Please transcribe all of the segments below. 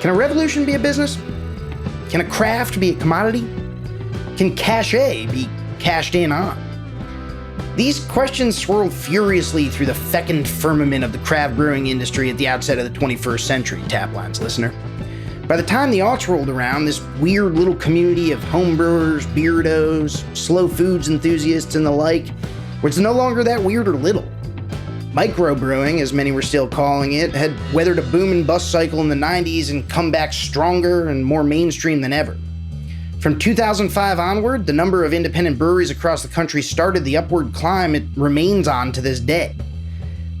Can a revolution be a business? Can a craft be a commodity? Can cachet be cashed in on? These questions swirled furiously through the fecund firmament of the craft brewing industry at the outset of the 21st century, Taplines listener. By the time the aughts rolled around, this weird little community of homebrewers, beardos, slow foods enthusiasts, and the like was no longer that weird or little. Microbrewing, as many were still calling it, had weathered a boom and bust cycle in the 90s and come back stronger and more mainstream than ever. From 2005 onward, the number of independent breweries across the country started the upward climb it remains on to this day.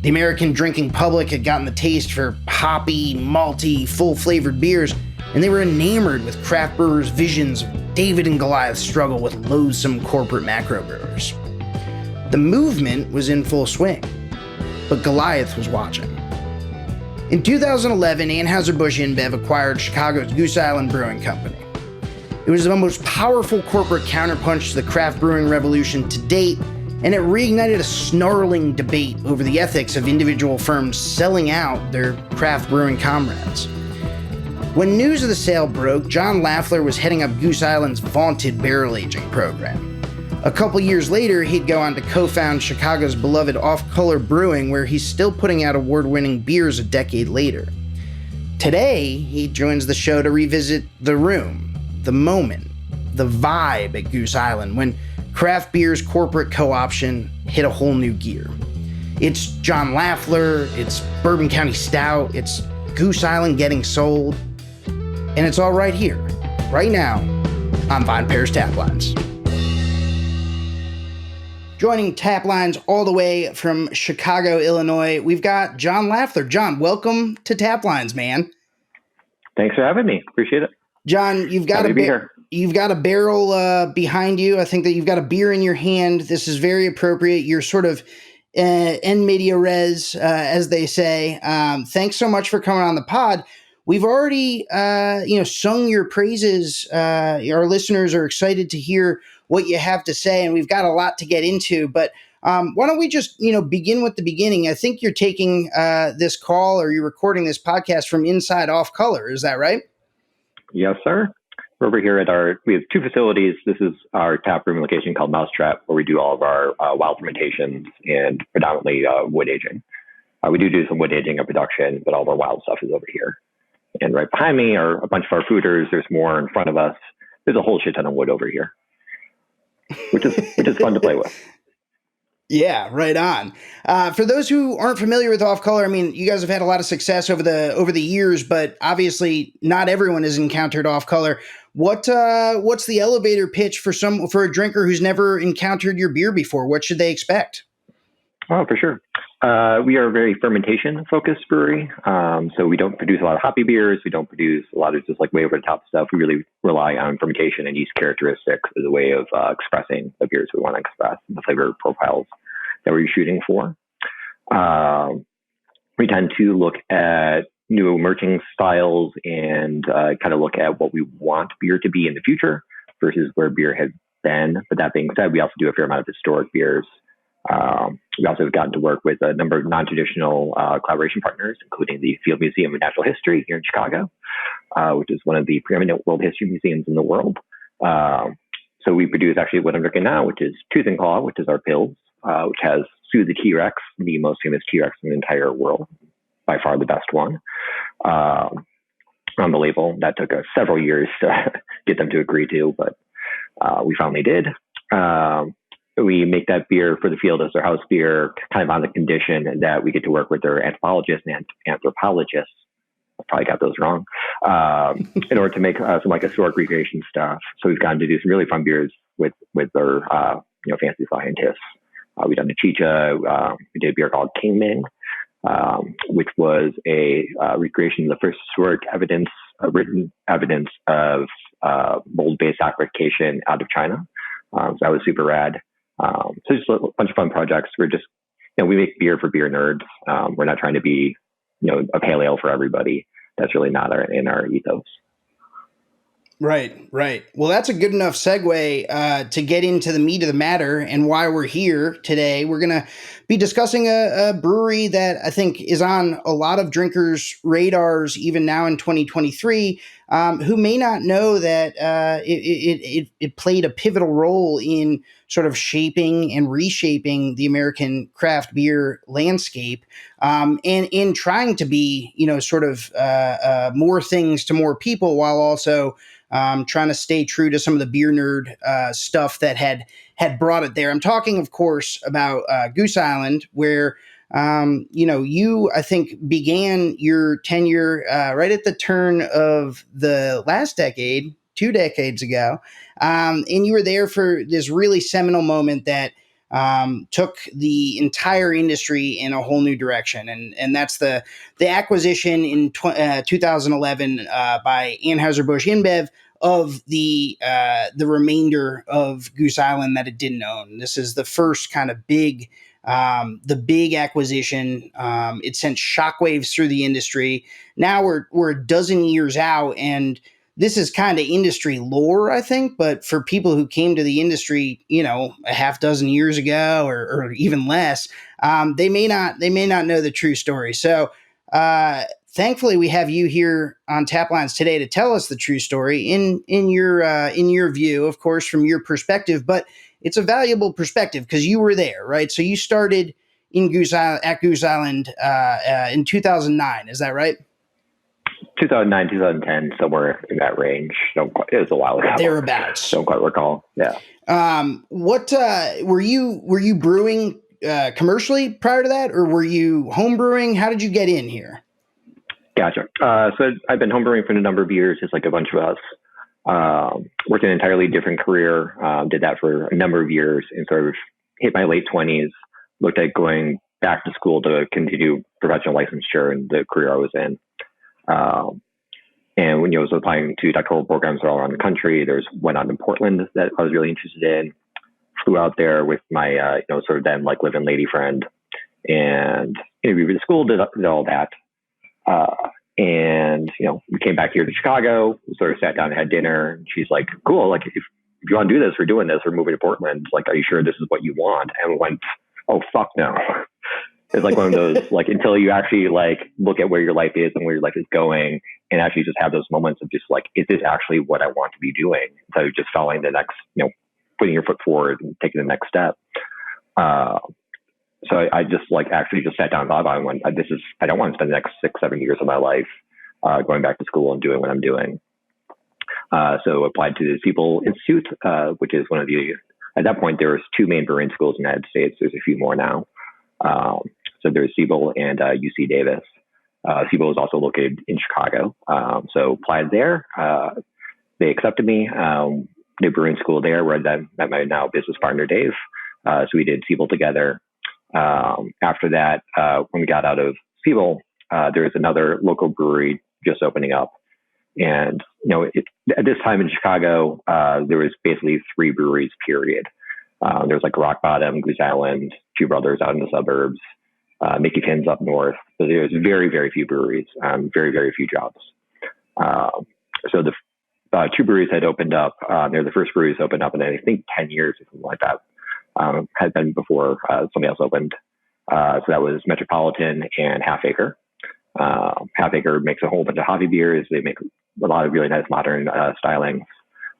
The American drinking public had gotten the taste for hoppy, malty, full-flavored beers, and they were enamored with craft brewers' visions of David and Goliath's struggle with loathsome corporate macro brewers. The movement was in full swing, but Goliath was watching. In 2011, Anheuser-Busch InBev acquired Chicago's Goose Island Brewing Company. It was the most powerful corporate counterpunch to the craft brewing revolution to date, and it reignited a snarling debate over the ethics of individual firms selling out their craft brewing comrades. When news of the sale broke, John Lafler was heading up Goose Island's vaunted barrel aging program. A couple years later, he'd go on to co-found Chicago's beloved Off Color Brewing, where he's still putting out award-winning beers a decade later. Today, he joins the show to revisit the room, the moment, the vibe at Goose Island when craft beer's corporate co-option hit a whole new gear. It's John Lafler, it's Bourbon County Stout, it's Goose Island getting sold, and it's all right here, right now, on Vine Pair's Taplines. Joining Taplines all the way from Chicago, Illinois, we've got John Lafler. John, welcome to Taplines, man. Thanks for having me. Appreciate it. John, you've got a barrel behind you. I think that you've got a beer in your hand. This is very appropriate. You're sort of en media res, as they say. Thanks so much for coming on the pod. We've already, sung your praises. Our listeners are excited to hear what you have to say, and we've got a lot to get into. But why don't we just, begin with the beginning? I think you're taking this call, or you're recording this podcast from inside Off Color. Is that right? Yes, sir. We're over here we have two facilities. This is our tap room location called Mousetrap, where we do all of our wild fermentations and predominantly wood aging. We do some wood aging of production, but all of our wild stuff is over here. And right behind me are a bunch of our fooders. There's more in front of us. There's a whole shit ton of wood over here, which is fun to play with. Yeah, right on. For those who aren't familiar with Off Color, I mean, you guys have had a lot of success over the years, but obviously not everyone has encountered Off Color. What's the elevator pitch for a drinker who's never encountered your beer before? What should they expect? Oh, for sure. We are a very fermentation-focused brewery, so we don't produce a lot of hoppy beers. We don't produce a lot of just like way over the top stuff. We really rely on fermentation and yeast characteristics as a way of expressing the beers we want to express, the flavor profiles that we're shooting for. We tend to look at new emerging styles and kind of look at what we want beer to be in the future versus where beer has been. But that being said, we also do a fair amount of historic beers. We also have gotten to work with a number of non-traditional collaboration partners, including the Field Museum of Natural History here in Chicago, which is one of the preeminent world history museums in the world. So we produce actually what I'm drinking now, which is Tooth and Claw, which is our pills, which has Sue the T-Rex, the most famous T-Rex in the entire world, by far the best one, on the label. That took us several years to get them to agree to, but we finally did. We make that beer for the field as their house beer, kind of on the condition that we get to work with their anthropologists and anthropologists. I probably got those wrong. In order to make some like historic recreation stuff. So we've gotten to do some really fun beers with their fancy scientists. We've done the Chicha. We did a beer called King Ming, which was a recreation of the first historic evidence, written evidence of mold-based saccharification out of China. So that was super rad. So just a bunch of fun projects. We're just, we make beer for beer nerds. We're not trying to be, a pale ale for everybody. That's really not in our ethos. Right, right. Well, that's a good enough segue to get into the meat of the matter and why we're here today. We're going to be discussing a brewery that I think is on a lot of drinkers' radars, even now in 2023, who may not know that it played a pivotal role in sort of shaping and reshaping the American craft beer landscape, and in trying to be, sort of more things to more people while also trying to stay true to some of the beer nerd stuff that had brought it there. I'm talking, of course, about Goose Island, where you I think began your tenure right at the turn of the last decade, 2 decades ago, and you were there for this really seminal moment that took the entire industry in a whole new direction, and that's the acquisition in 2011 by Anheuser-Busch InBev of the remainder of Goose Island that it didn't own. This is the first kind of the big acquisition. It sent shockwaves through the industry. Now we're a dozen years out, and this is kind of industry lore, I think. But for people who came to the industry, a half dozen years ago or even less, they may not know the true story. So thankfully, we have you here on Taplines today to tell us the true story in your view, of course, from your perspective. But it's a valuable perspective because you were there, right? So you started in Goose Island in 2009. Is that right? 2009, 2010, somewhere in that range. It was a while ago. Thereabouts. Don't quite recall. Yeah. What were you brewing commercially prior to that, or were you home brewing? How did you get in here? Gotcha. So I've been homebrewing for a number of years, just like a bunch of us. Worked an entirely different career. Did that for a number of years and sort of hit my late 20s. Looked at going back to school to continue professional licensure in the career I was in. And when I was applying to doctoral programs all around the country, there's one out in Portland that I was really interested in. Flew out there with my, sort of then like live-in lady friend, and interviewed with the school, did all that. And we came back here to Chicago, sort of sat down and had dinner. And she's like, "Cool, like if you want to do this, we're doing this. We're moving to Portland. Like, are you sure this is what you want?" And we went, "Oh fuck no." It's like one of those, like, until you actually like look at where your life is and where your life is going, and actually just have those moments of just like, is this actually what I want to be doing? So just following the next, putting your foot forward and taking the next step. So I just like actually just sat down and thought about it and went, I don't want to spend the next 6-7 years of my life going back to school and doing what I'm doing. So applied to the Siebel Institute, which is one of the, at that point, there was 2 main brewing schools in the United States. There's a few more now. So there's Siebel and UC Davis. Siebel is also located in Chicago. So applied there. They accepted me. The brewing school there, where I met my now business partner, Dave. So we did Siebel together. After that, when we got out of Siebel, there was another local brewery just opening up. And, at this time in Chicago, there was basically 3 breweries, period. There was like Rock Bottom, Goose Island, Two Brothers out in the suburbs, Mickey Finn's up north. So there was very, very few breweries, very, very few jobs. So the 2 breweries had opened up. They're the first breweries opened up in, I think, 10 years or something like that. Had been before somebody else opened. So that was Metropolitan and Half Acre. Half Acre makes a whole bunch of hobby beers. They make a lot of really nice modern stylings.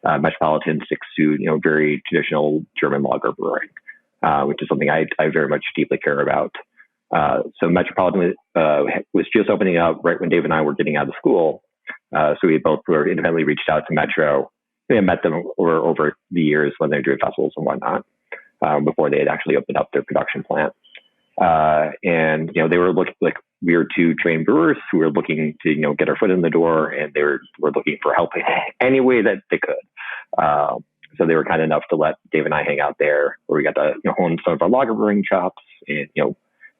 Metropolitan sticks to very traditional German lager brewing, which is something I very much deeply care about. So Metropolitan was just opening up right when Dave and I were getting out of school. So we both were independently reached out to Metro. We had met them over the years when they were doing festivals and whatnot, before they had actually opened up their production plant. And they were looking like we were 2 trained brewers who were looking to get our foot in the door, and they were looking for help in any way that they could. So they were kind enough to let Dave and I hang out there, where we got to hone some of our lager brewing chops. And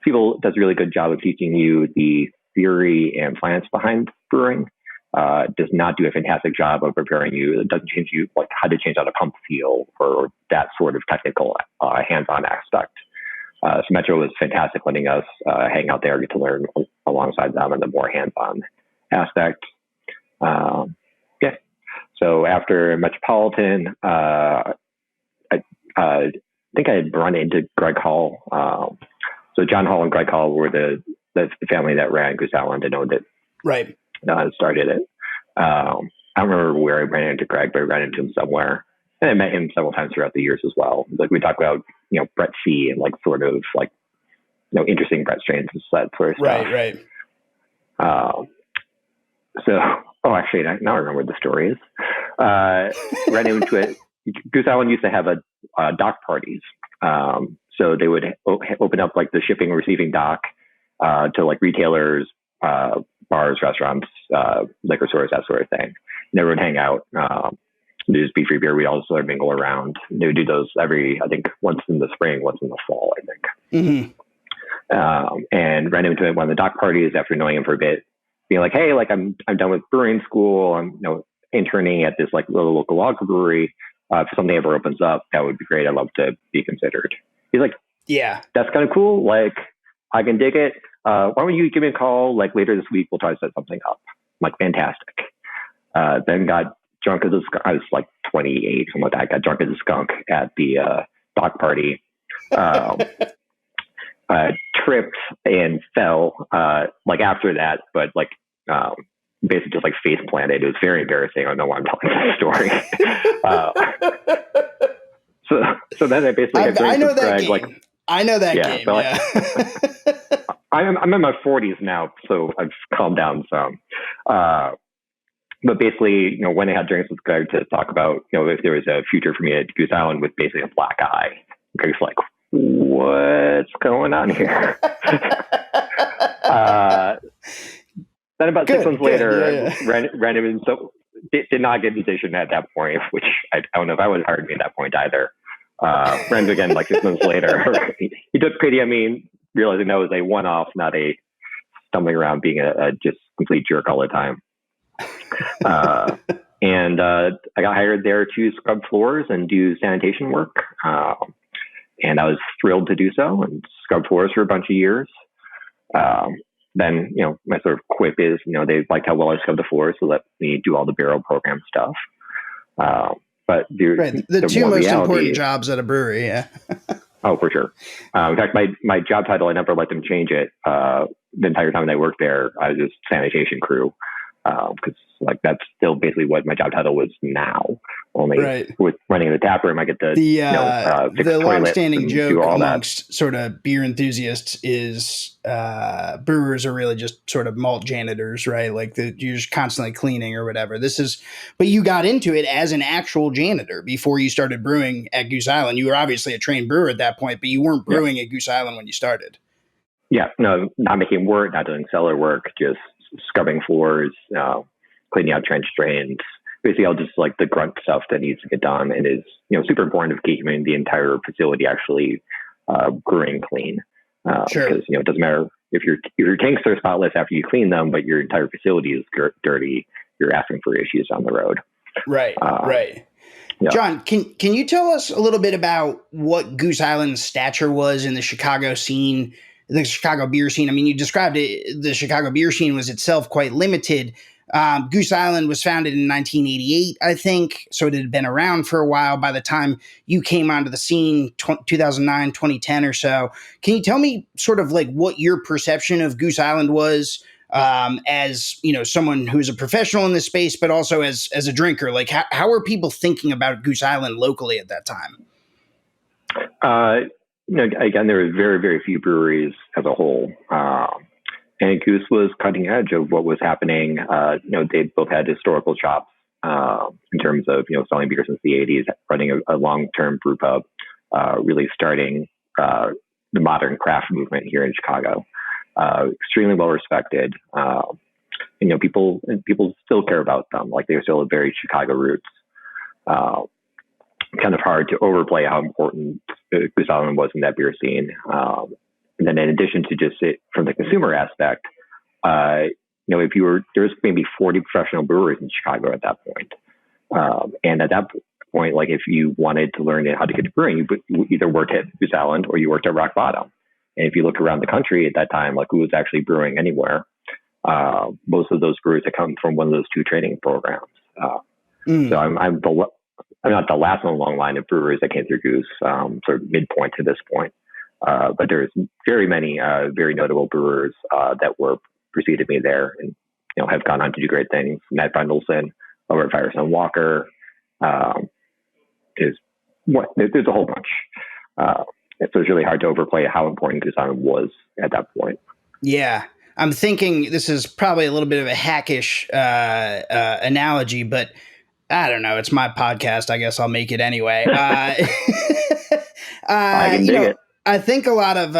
people does a really good job of teaching you the theory and science behind brewing. Does not do a fantastic job of preparing you. It doesn't teach you like how to change out a pump seal or that sort of technical hands-on aspect. So Metro was fantastic letting us hang out there, get to learn alongside them and the more hands-on aspect. So after Metropolitan, I think I had run into Greg Hall. So John Hall and Greg Hall were the family that ran Goose Island and owned it. Right. Started it. I don't remember where I ran into Greg, but I ran into him somewhere. And I met him several times throughout the years as well. Like we talked about, Brett C and like sort of like, interesting Brett strains and that sort of stuff. Right. Actually, now I remember what the story is. Ran into it. Goose Island used to have a dock parties. So they would open up like the shipping and receiving dock to like retailers, bars, restaurants, liquor stores, that sort of thing. And everyone would hang out. There'd just be free beer. We'd all sort of mingle around. They would do those once in the spring, once in the fall, I think. Mm-hmm. And ran into one of the dock parties after knowing him for a bit, being like, hey, like I'm done with brewing school. I'm interning at this like little local lager brewery. If something ever opens up, that would be great. I'd love to be considered. He's like, yeah, that's kind of cool. Like, I can dig it. Why don't you give me a call like later this week? We'll try to set something up. I'm like, fantastic. Then got drunk as a skunk. I was like 28, something like that. Got drunk as a skunk at the dock party. Tripped and fell like after that, but like basically just like face planted. It was very embarrassing. I don't know why I'm telling this story. So then I basically I know that Greg, game. I know that game. Yeah. I'm in my 40s now, so I've calmed down some. But basically, when I had drinks with Greg to talk about, if there was a future for me at Goose Island with basically a black eye, Greg's like, what's going on here? Then about 6 months later, ran him in. So did not get a decision at that point, which I don't know if I would have hired me at that point either. Ran him again like 6 months later. He took pity on me, realizing that was a one-off, not a stumbling around being a just complete jerk all the time. And I got hired there to scrub floors and do sanitation work. And I was thrilled to do so and scrub floors for a bunch of years. Then, my sort of quip is, they liked how well I scrubbed the floors, so let me do all the barrel program stuff. But the two most important jobs at a brewery, yeah. Oh, for sure. In fact, my job title, I never let them change it. The entire time I worked there, I was just sanitation crew. Because that's still basically what my job title was now. Only with running the tap room, I get to the long-standing joke amongst sort of beer enthusiasts is brewers are really just sort of malt janitors, right? Like you're just constantly cleaning or whatever. But you got into it as an actual janitor before you started brewing at Goose Island. You were obviously a trained brewer at that point, but you weren't brewing at Goose Island when you started. Yeah, no, not making wort, not doing cellar work, just scrubbing floors, cleaning out trench drains, basically all just like the grunt stuff that needs to get done and is, super important of keeping the entire facility actually brewing clean. Sure. Because, it doesn't matter if your tanks are spotless after you clean them, but your entire facility is dirty, you're asking for issues down the road. Right. Yeah. John, can you tell us a little bit about what Goose Island's stature was in the Chicago scene, the Chicago beer scene? I mean, you described it, the Chicago beer scene was itself quite limited. Goose Island was founded in 1988, I think, so it had been around for a while by the time you came onto the scene, 2009, 2010 or so. Can you tell me sort of like what your perception of Goose Island was as, someone who's a professional in this space, but also as a drinker? Like, how are people thinking about Goose Island locally at that time? Again, there were very, very few breweries as a whole. And Goose was cutting edge of what was happening. They both had historical shops in terms of, selling beer since the 80s, running a long-term brew pub, really starting the modern craft movement here in Chicago. Extremely well respected. People still care about them. Like they're still very Chicago roots. Kind of hard to overplay how important Goose Island was in that beer scene. And then in addition to just it from the consumer aspect, there's maybe 40 professional brewers in Chicago at that point. And at that point, like if you wanted to learn how to get to brewing, you either worked at Goose Island or you worked at Rock Bottom. And if you look around the country at that time, like who was actually brewing anywhere, most of those brewers had come from one of those two training programs. So I'm not the last in a long line of brewers that came through Goose, sort of midpoint to this point. But there's very many very notable brewers that were preceded me there, and have gone on to do great things. Matt Brendelson over at Firestone Walker. There's a whole bunch. So it's really hard to overplay how important Goose Island was at that point. Yeah. I'm thinking this is probably a little bit of a hackish analogy, but I don't know. It's my podcast. I guess I'll make it anyway. I can dig it. I think a lot of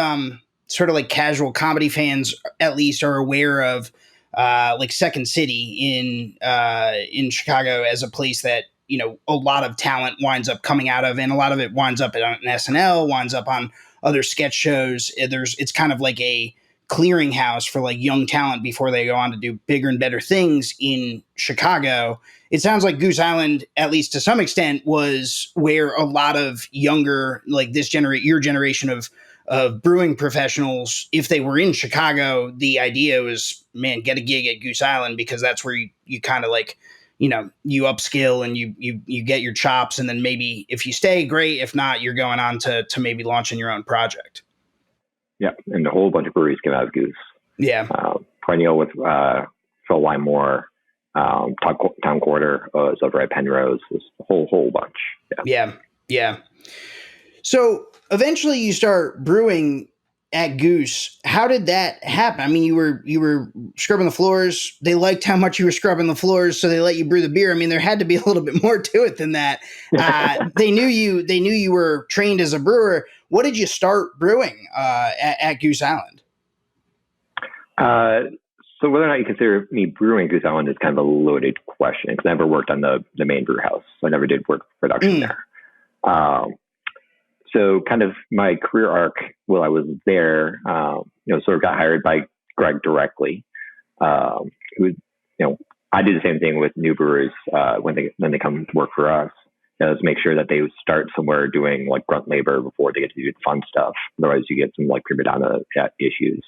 sort of like casual comedy fans, at least, are aware of like Second City in Chicago as a place that a lot of talent winds up coming out of, and a lot of it winds up on SNL, winds up on other sketch shows. It's kind of like a clearinghouse for like young talent before they go on to do bigger and better things in Chicago. It sounds like Goose Island, at least to some extent, was where a lot of younger, like your generation of brewing professionals, if they were in Chicago, the idea was, man, get a gig at Goose Island, because that's where you kind of like, you upskill and you get your chops, and then maybe if you stay, great. If not, you're going on to maybe launching your own project. Yeah, and a whole bunch of breweries came out of Goose. Yeah. Perennial with Phil Wymore, Town Quarter was over at Penrose. There's a whole bunch. Yeah. So eventually you start brewing at Goose. How did that happen? I mean, you were scrubbing the floors. They liked how much you were scrubbing the floors, so they let you brew the beer. I mean, there had to be a little bit more to it than that. They knew you were trained as a brewer. What did you start brewing at Goose Island? So whether or not you consider me brewing Goose Island is kind of a loaded question, because I never worked on the main brew house. So I never did work production there. So kind of my career arc while I was there, sort of got hired by Greg directly. Who, I do the same thing with new brewers when they come work for us. Is make sure that they start somewhere doing like grunt labor before they get to do the fun stuff. Otherwise, you get some like prima donna issues.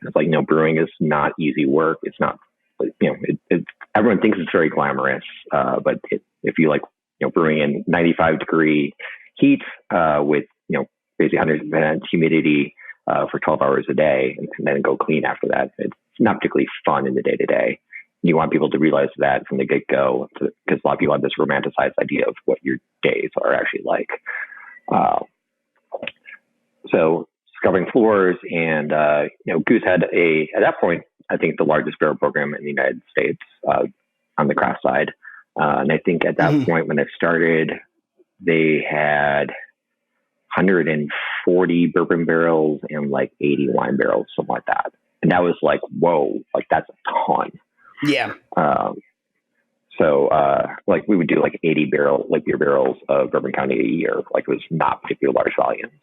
It's like, brewing is not easy work. It's not, everyone thinks it's very glamorous, but if you like, brewing in 95-degree heat with, basically 100% humidity for 12 hours a day, and then go clean after that, it's not particularly fun in the day-to-day. You want people to realize that from the get-go, because a lot of people have this romanticized idea of what your days are actually like. So scrubbing floors, and Goose had at that point, I think the largest barrel program in the United States on the craft side. And I think at that point when it started, they had 140 bourbon barrels and like 80 wine barrels, something like that. And that was like, whoa, like that's a ton. Yeah. So like we would do like 80 beer barrels of Bourbon County a year. Like it was not particularly large volumes.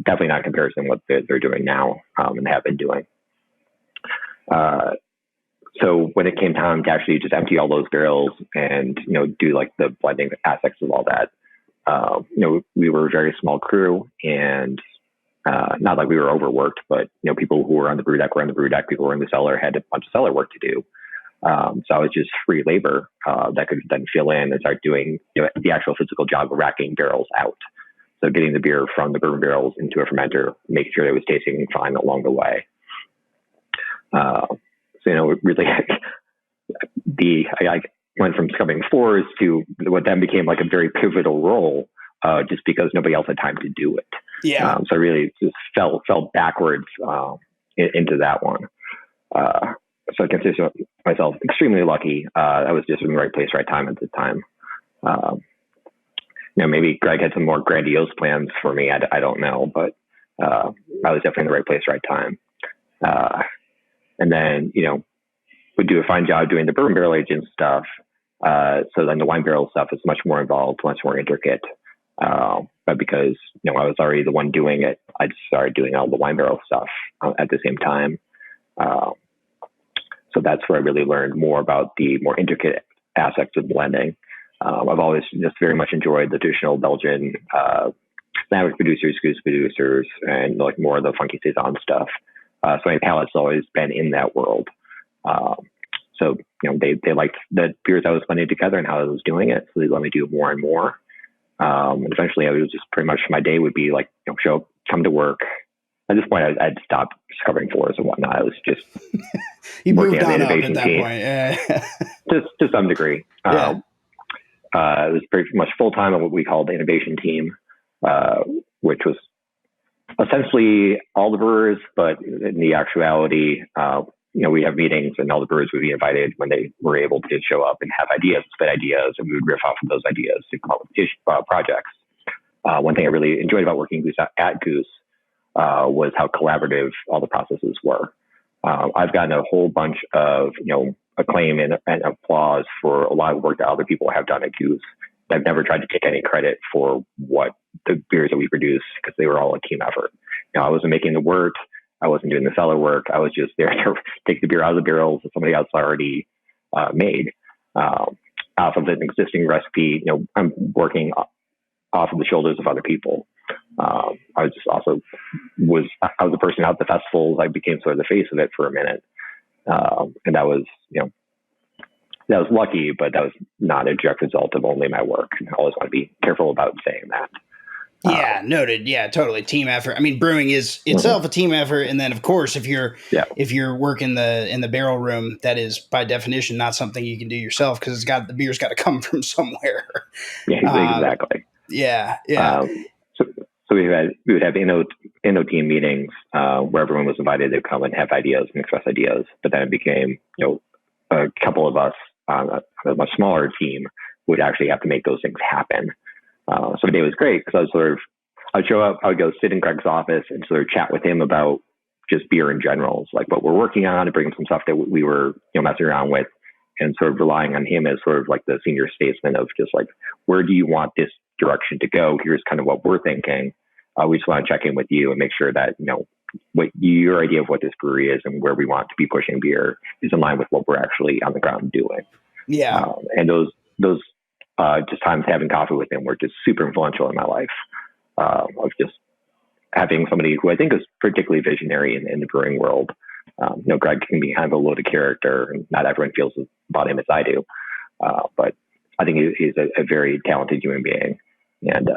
Definitely not in comparison to what they're doing now and have been doing. So when it came time to actually just empty all those barrels and, do like the blending aspects of all that, we were a very small crew, and not like we were overworked, but, people who were on the brew deck were on the brew deck, people who were in the cellar had a bunch of cellar work to do. So I was just free labor that could then fill in and start doing the actual physical job of racking barrels out. So getting the beer from the bourbon barrels into a fermenter, making sure it was tasting fine along the way. So, really, I went from scrubbing floors to what then became like a very pivotal role, just because nobody else had time to do it. Yeah. So I really just fell backwards into that one. So I consider myself extremely lucky. I was just in the right place, right time at the time. Maybe Greg had some more grandiose plans for me. I don't know, but I was definitely in the right place, right time. And then, would do a fine job doing the bourbon barrel aging stuff. So then the wine barrel stuff is much more involved, much more intricate. But because, I was already the one doing it, I just started doing all the wine barrel stuff at the same time. So that's where I really learned more about the more intricate aspects of blending. I've always just very much enjoyed the traditional Belgian Lambic producers, Goose producers, and like more of the funky saison stuff. So my palate's always been in that world. So, they liked the beers I was putting together and how I was doing it. So they let me do more and more. And eventually it was just pretty much my day would be like, show up, come to work. At this point, I'd stopped covering floors and whatnot. I was just you working moved on the on up innovation at that team. point. Yeah. Just to some degree. Yeah. It was pretty much full time on what we called the innovation team, which was essentially all the brewers, but in the actuality, we have meetings and all the brewers would be invited when they were able to show up and have ideas, spit ideas, and we would riff off of those ideas to come up with projects. One thing I really enjoyed about working at Goose was how collaborative all the processes were. I've gotten a whole bunch of acclaim and applause for a lot of work that other people have done at Goose. I've never tried to take any credit for what the beers that we produced because they were all a team effort. I wasn't making the wort. I wasn't doing the cellar work. I was just there to take the beer out of the barrels that somebody else already made off of an existing recipe. I'm working off of the shoulders of other people. I was the person out at the festivals. I became sort of the face of it for a minute, and that was lucky, but that was not a direct result of only my work. I always want to be careful about saying that. Yeah, noted. Yeah, totally. Team effort. I mean, brewing is itself a team effort, and then of course, if you're working in the barrel room, that is by definition not something you can do yourself because the beer's got to come from somewhere. Yeah, exactly. Yeah. So we would have inno team meetings where everyone was invited to come and have ideas and express ideas. But then it became a couple of us on a much smaller team would actually have to make those things happen. So the day was great because I'd show up, I would go sit in Greg's office and sort of chat with him about just beer in general, like what we're working on, and bring him some stuff that we were messing around with, and sort of relying on him as sort of like the senior statesman of just like, where do you want this direction to go? Here's kind of what we're thinking. We just want to check in with you and make sure that what your idea of what this brewery is and where we want to be pushing beer is in line with what we're actually on the ground doing. Yeah, and those just times having coffee with him were just super influential in my life. Of just having somebody who I think is particularly visionary in the brewing world. Greg can be kind of a loaded character, and not everyone feels about him as I do. But I think he's a very talented human being, and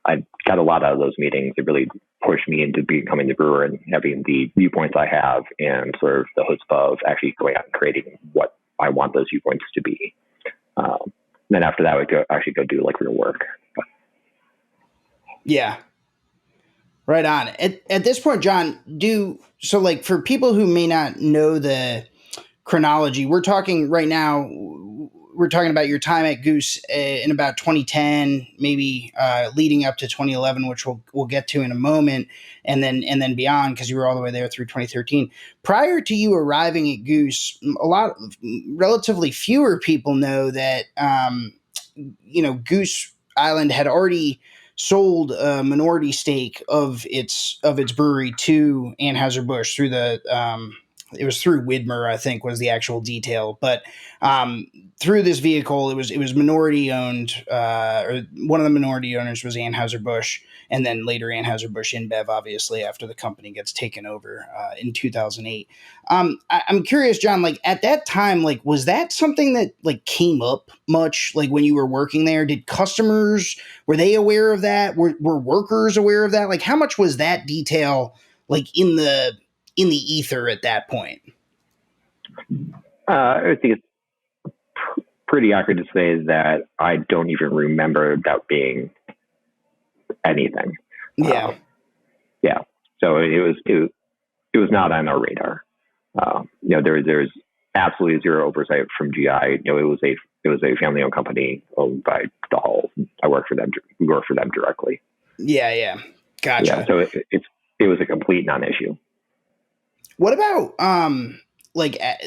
I got a lot out of those meetings. It really pushed me into becoming the brewer and having the viewpoints I have, and sort of the chutzpah of actually going out and creating what I want those viewpoints to be. Then after that, I would go do like real work. Yeah. Right on. At this point, John, like for people who may not know the chronology, we're talking right now, we're talking about your time at Goose in about 2010, maybe leading up to 2011, which we'll get to in a moment, and then beyond, because you were all the way there through 2013. Prior to you arriving at Goose, relatively fewer people know that Goose Island had already sold a minority stake of its brewery to Anheuser-Busch through it was through Widmer, I think was the actual detail, but through this vehicle, it was minority owned, or one of the minority owners was Anheuser-Busch, and then later Anheuser-Busch InBev, obviously, after the company gets taken over in 2008. I'm curious, John, like at that time, like was that something that like came up much, like when you were working there? Did customers, were they aware of that? Were workers aware of that? Like how much was that detail like in the ether at that point? I think it's pretty accurate to say that I don't even remember that being anything. Yeah. So it was not on our radar. There's absolutely zero oversight from GI. It was a family-owned company owned by the Halls. I worked for them. We worked for them directly. Yeah. Gotcha. Yeah, so it was a complete non-issue. What about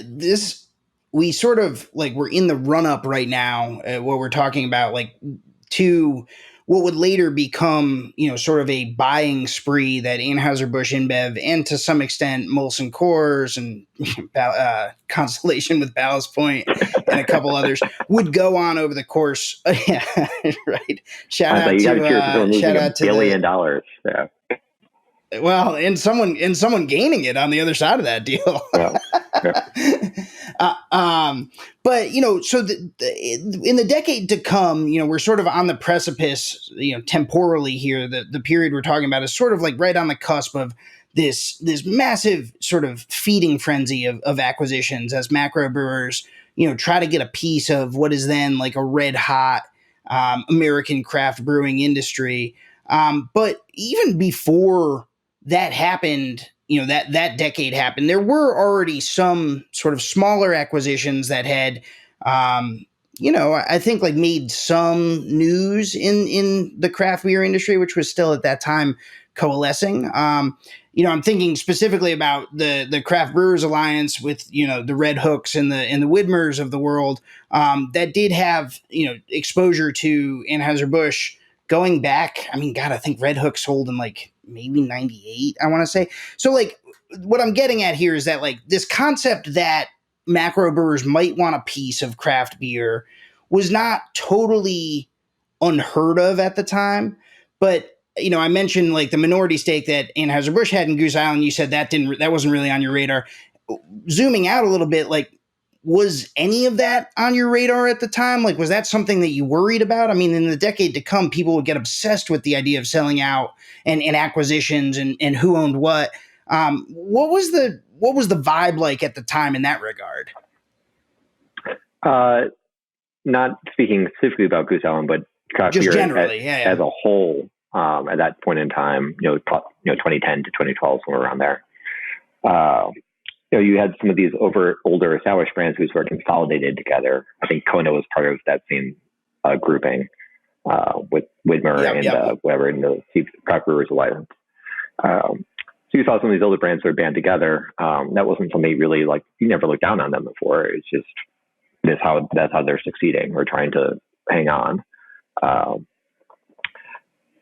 this? We sort of like we're in the run up right now. What we're talking about, like to what would later become, sort of a buying spree that Anheuser-Busch InBev and to some extent Molson Coors and Constellation with Ballast Point and a couple others would go on over the course. Yeah, right. Shout out to $1 billion. Yeah. Well, and someone gaining it on the other side of that deal. Yeah. Yeah. But so in the decade to come, we're sort of on the precipice, temporally here. The period we're talking about is sort of like right on the cusp of this massive sort of feeding frenzy of acquisitions as macro brewers, try to get a piece of what is then like a red hot American craft brewing industry. But even before that happened, that decade happened, there were already some sort of smaller acquisitions that had, I think like made some news in the craft beer industry, which was still at that time coalescing. I'm thinking specifically about the Craft Brewers Alliance with the Red Hooks and the Widmers of the world, that did have exposure to Anheuser-Busch going back. I mean, God, I think Red Hook sold in like maybe 98, I want to say. So like what I'm getting at here is that like this concept that macro brewers might want a piece of craft beer was not totally unheard of at the time. But I mentioned like the minority stake that Anheuser-Busch had in Goose Island. You said that wasn't really on your radar. Zooming out a little bit, like, was any of that on your radar at the time? Like, was that something that you worried about? I mean, in the decade to come, people would get obsessed with the idea of selling out and acquisitions and who owned what. What was the vibe like at the time in that regard? Not speaking specifically about Goose Island, but craft just beer generally, as a whole. At that point in time, 2010 to 2012, somewhere around there. You had some of these older established brands who were consolidated together. I think Kona was part of that same grouping with Widmer and whatever in the Craft Brewers Alliance. So you saw some of these older brands that were band together. That wasn't something really like you never looked down on them before. It's just that's how they're succeeding or trying to hang on.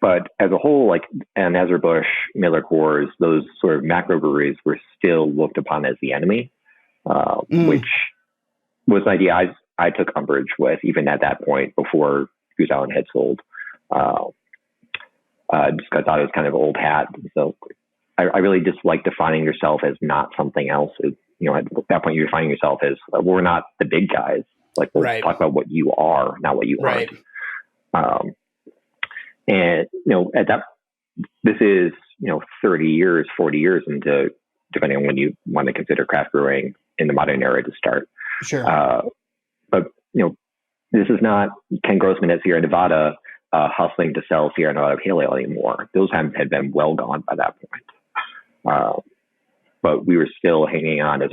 But as a whole, like Anheuser-Busch, Miller Coors, those sort of macro breweries were still looked upon as the enemy, which was an idea I took umbrage with even at that point before Goose Island had sold. Just I thought it was kind of old hat. So I really disliked defining yourself as not something else. At that point, you're defining yourself as we're not the big guys. Like, let's talk about what you are, not what you aren't. And, at that, this is, 30 years, 40 years into, depending on when you want to consider craft brewing in the modern era to start. Sure. But, this is not Ken Grossman at Sierra Nevada hustling to sell Sierra Nevada Pale Ale anymore. Those times had been well gone by that point. But we were still hanging on as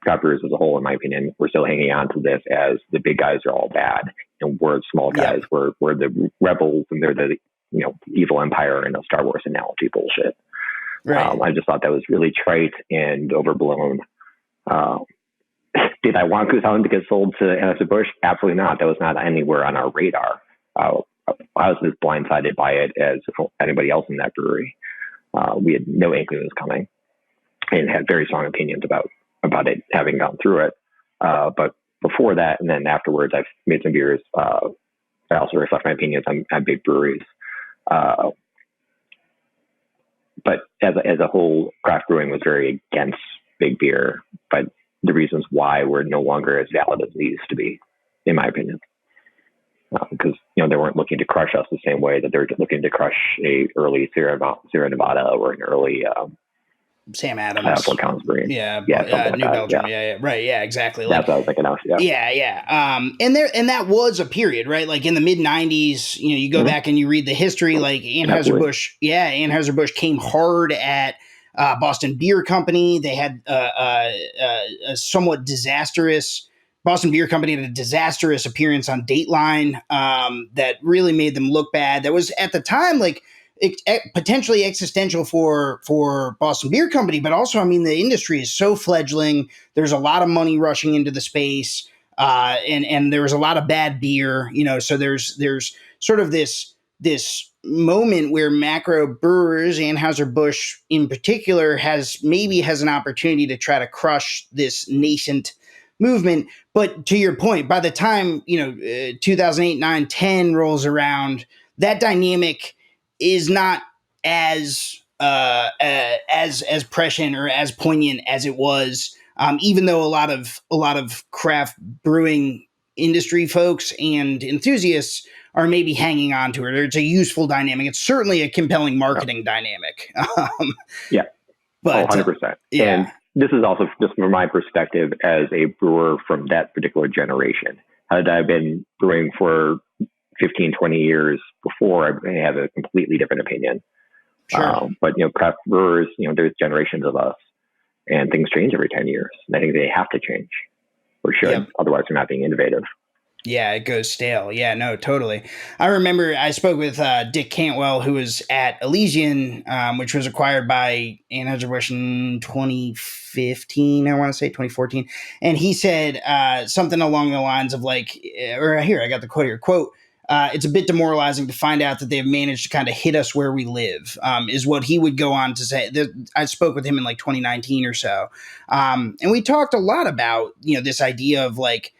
craft brewers as a whole, in my opinion, we're still hanging on to this as the big guys are all bad. And we're small guys. Yeah. We're the rebels, and they're the evil empire and the Star Wars analogy bullshit. Right. I just thought that was really trite and overblown. Did I want Goose Island to get sold to Anheuser-Busch? Absolutely not. That was not anywhere on our radar. I was as blindsided by it as anybody else in that brewery. We had no inkling it was coming, and had very strong opinions about it having gone through it. But before that, and then afterwards, I've made some beers. I also reflect my opinions on big breweries. But as a whole, craft brewing was very against big beer, but the reasons why were no longer as valid as they used to be, in my opinion. Because they weren't looking to crush us the same way that they're looking to crush a early Sierra Nevada or an early Sam Adams, Fort Collins Brewing. New Belgium. Right. Yeah, exactly. That's what I was thinking of. And that was a period, right? Like in the mid '90s, you go back and you read the history. Like Anheuser-Busch came hard at Boston Beer Company. They had a somewhat disastrous. Boston Beer Company had a disastrous appearance on Dateline that really made them look bad. That was at the time like potentially existential for Boston Beer Company, but also, I mean, the industry is so fledgling. There's a lot of money rushing into the space, and there was a lot of bad beer, so there's sort of this moment where macro brewers, Anheuser-Busch in particular, has an opportunity to try to crush this nascent movement. But to your point, by the time 2008, 9, 10 rolls around, that dynamic is not as as prescient or as poignant as it was. Even though a lot of craft brewing industry folks and enthusiasts are maybe hanging on to it, or it's a useful dynamic. It's certainly a compelling marketing dynamic. Yeah. But 100%. yeah. And this is also just from my perspective as a brewer from that particular generation. Had I been brewing for 15, 20 years before, I may have a completely different opinion. Sure. But, craft brewers, there's generations of us, and things change every 10 years. And I think they have to change, or should. Yep. Otherwise, they're not being innovative. Yeah, it goes stale. Yeah, no, totally. I remember I spoke with Dick Cantwell, who was at Elysian, which was acquired by Anheuser-Busch in 2015, I want to say 2014. And he said something along the lines of like, or here, I got the quote here, quote, it's a bit demoralizing to find out that they've managed to kind of hit us where we live, is what he would go on to say. I spoke with him in like 2019 or so. And we talked a lot about, this idea of like,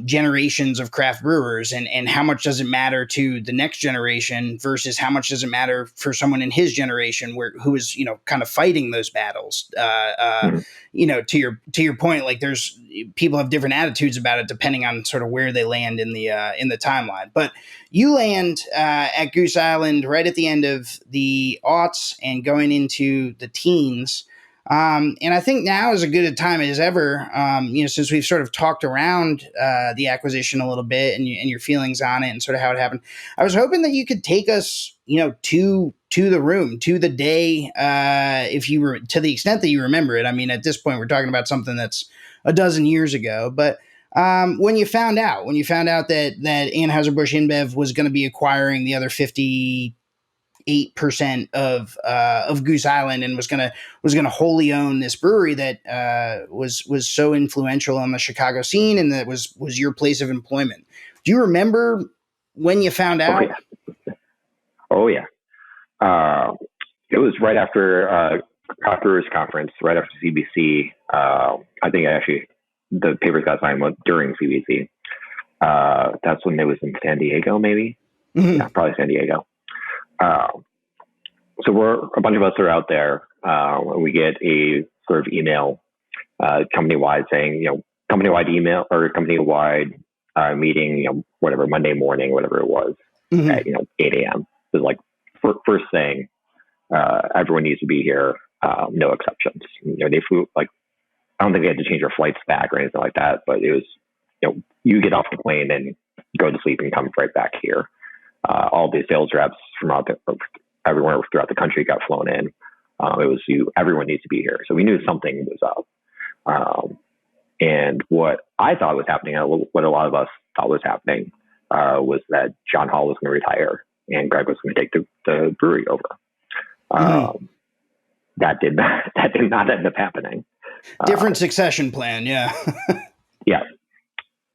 generations of craft brewers and how much does it matter to the next generation versus how much does it matter for someone in his generation who is kind of fighting those battles. To your point, like there's people have different attitudes about it depending on sort of where they land in the timeline. But you land at Goose Island right at the end of the aughts and going into the teens. And I think now is as good a time as ever, since we've sort of talked around the acquisition a little bit and your feelings on it and sort of how it happened. I was hoping that you could take us, to the room, to the day, if you were to the extent that you remember it. I mean, at this point, we're talking about something that's a dozen years ago, but when you found out that Anheuser-Busch InBev was going to be acquiring the other 58% of Goose Island and was gonna wholly own this brewery that was so influential on the Chicago scene and that was your place of employment. Do you remember when you found out? Oh yeah. It was right after Craft Brewers Conference, right after CBC. I think actually the papers got signed during CBC. That's when it was in San Diego, maybe. Mm-hmm. Yeah, probably San Diego. So a bunch of us are out there, and we get a sort of email, company-wide saying, company-wide email or company-wide meeting, whatever, Monday morning, whatever it was, mm-hmm. at, 8 a.m. It was like first thing, everyone needs to be here, no exceptions. They flew, like, I don't think they had to change their flights back or anything like that, but it was, you get off the plane and go to sleep and come right back here. All the sales reps from everywhere throughout the country got flown in. It was everyone needs to be here. So we knew something was up. And what I thought was happening, what a lot of us thought was happening, was that John Hall was going to retire and Greg was going to take the brewery over. That did not end up happening. Different succession plan. Yeah. Yeah.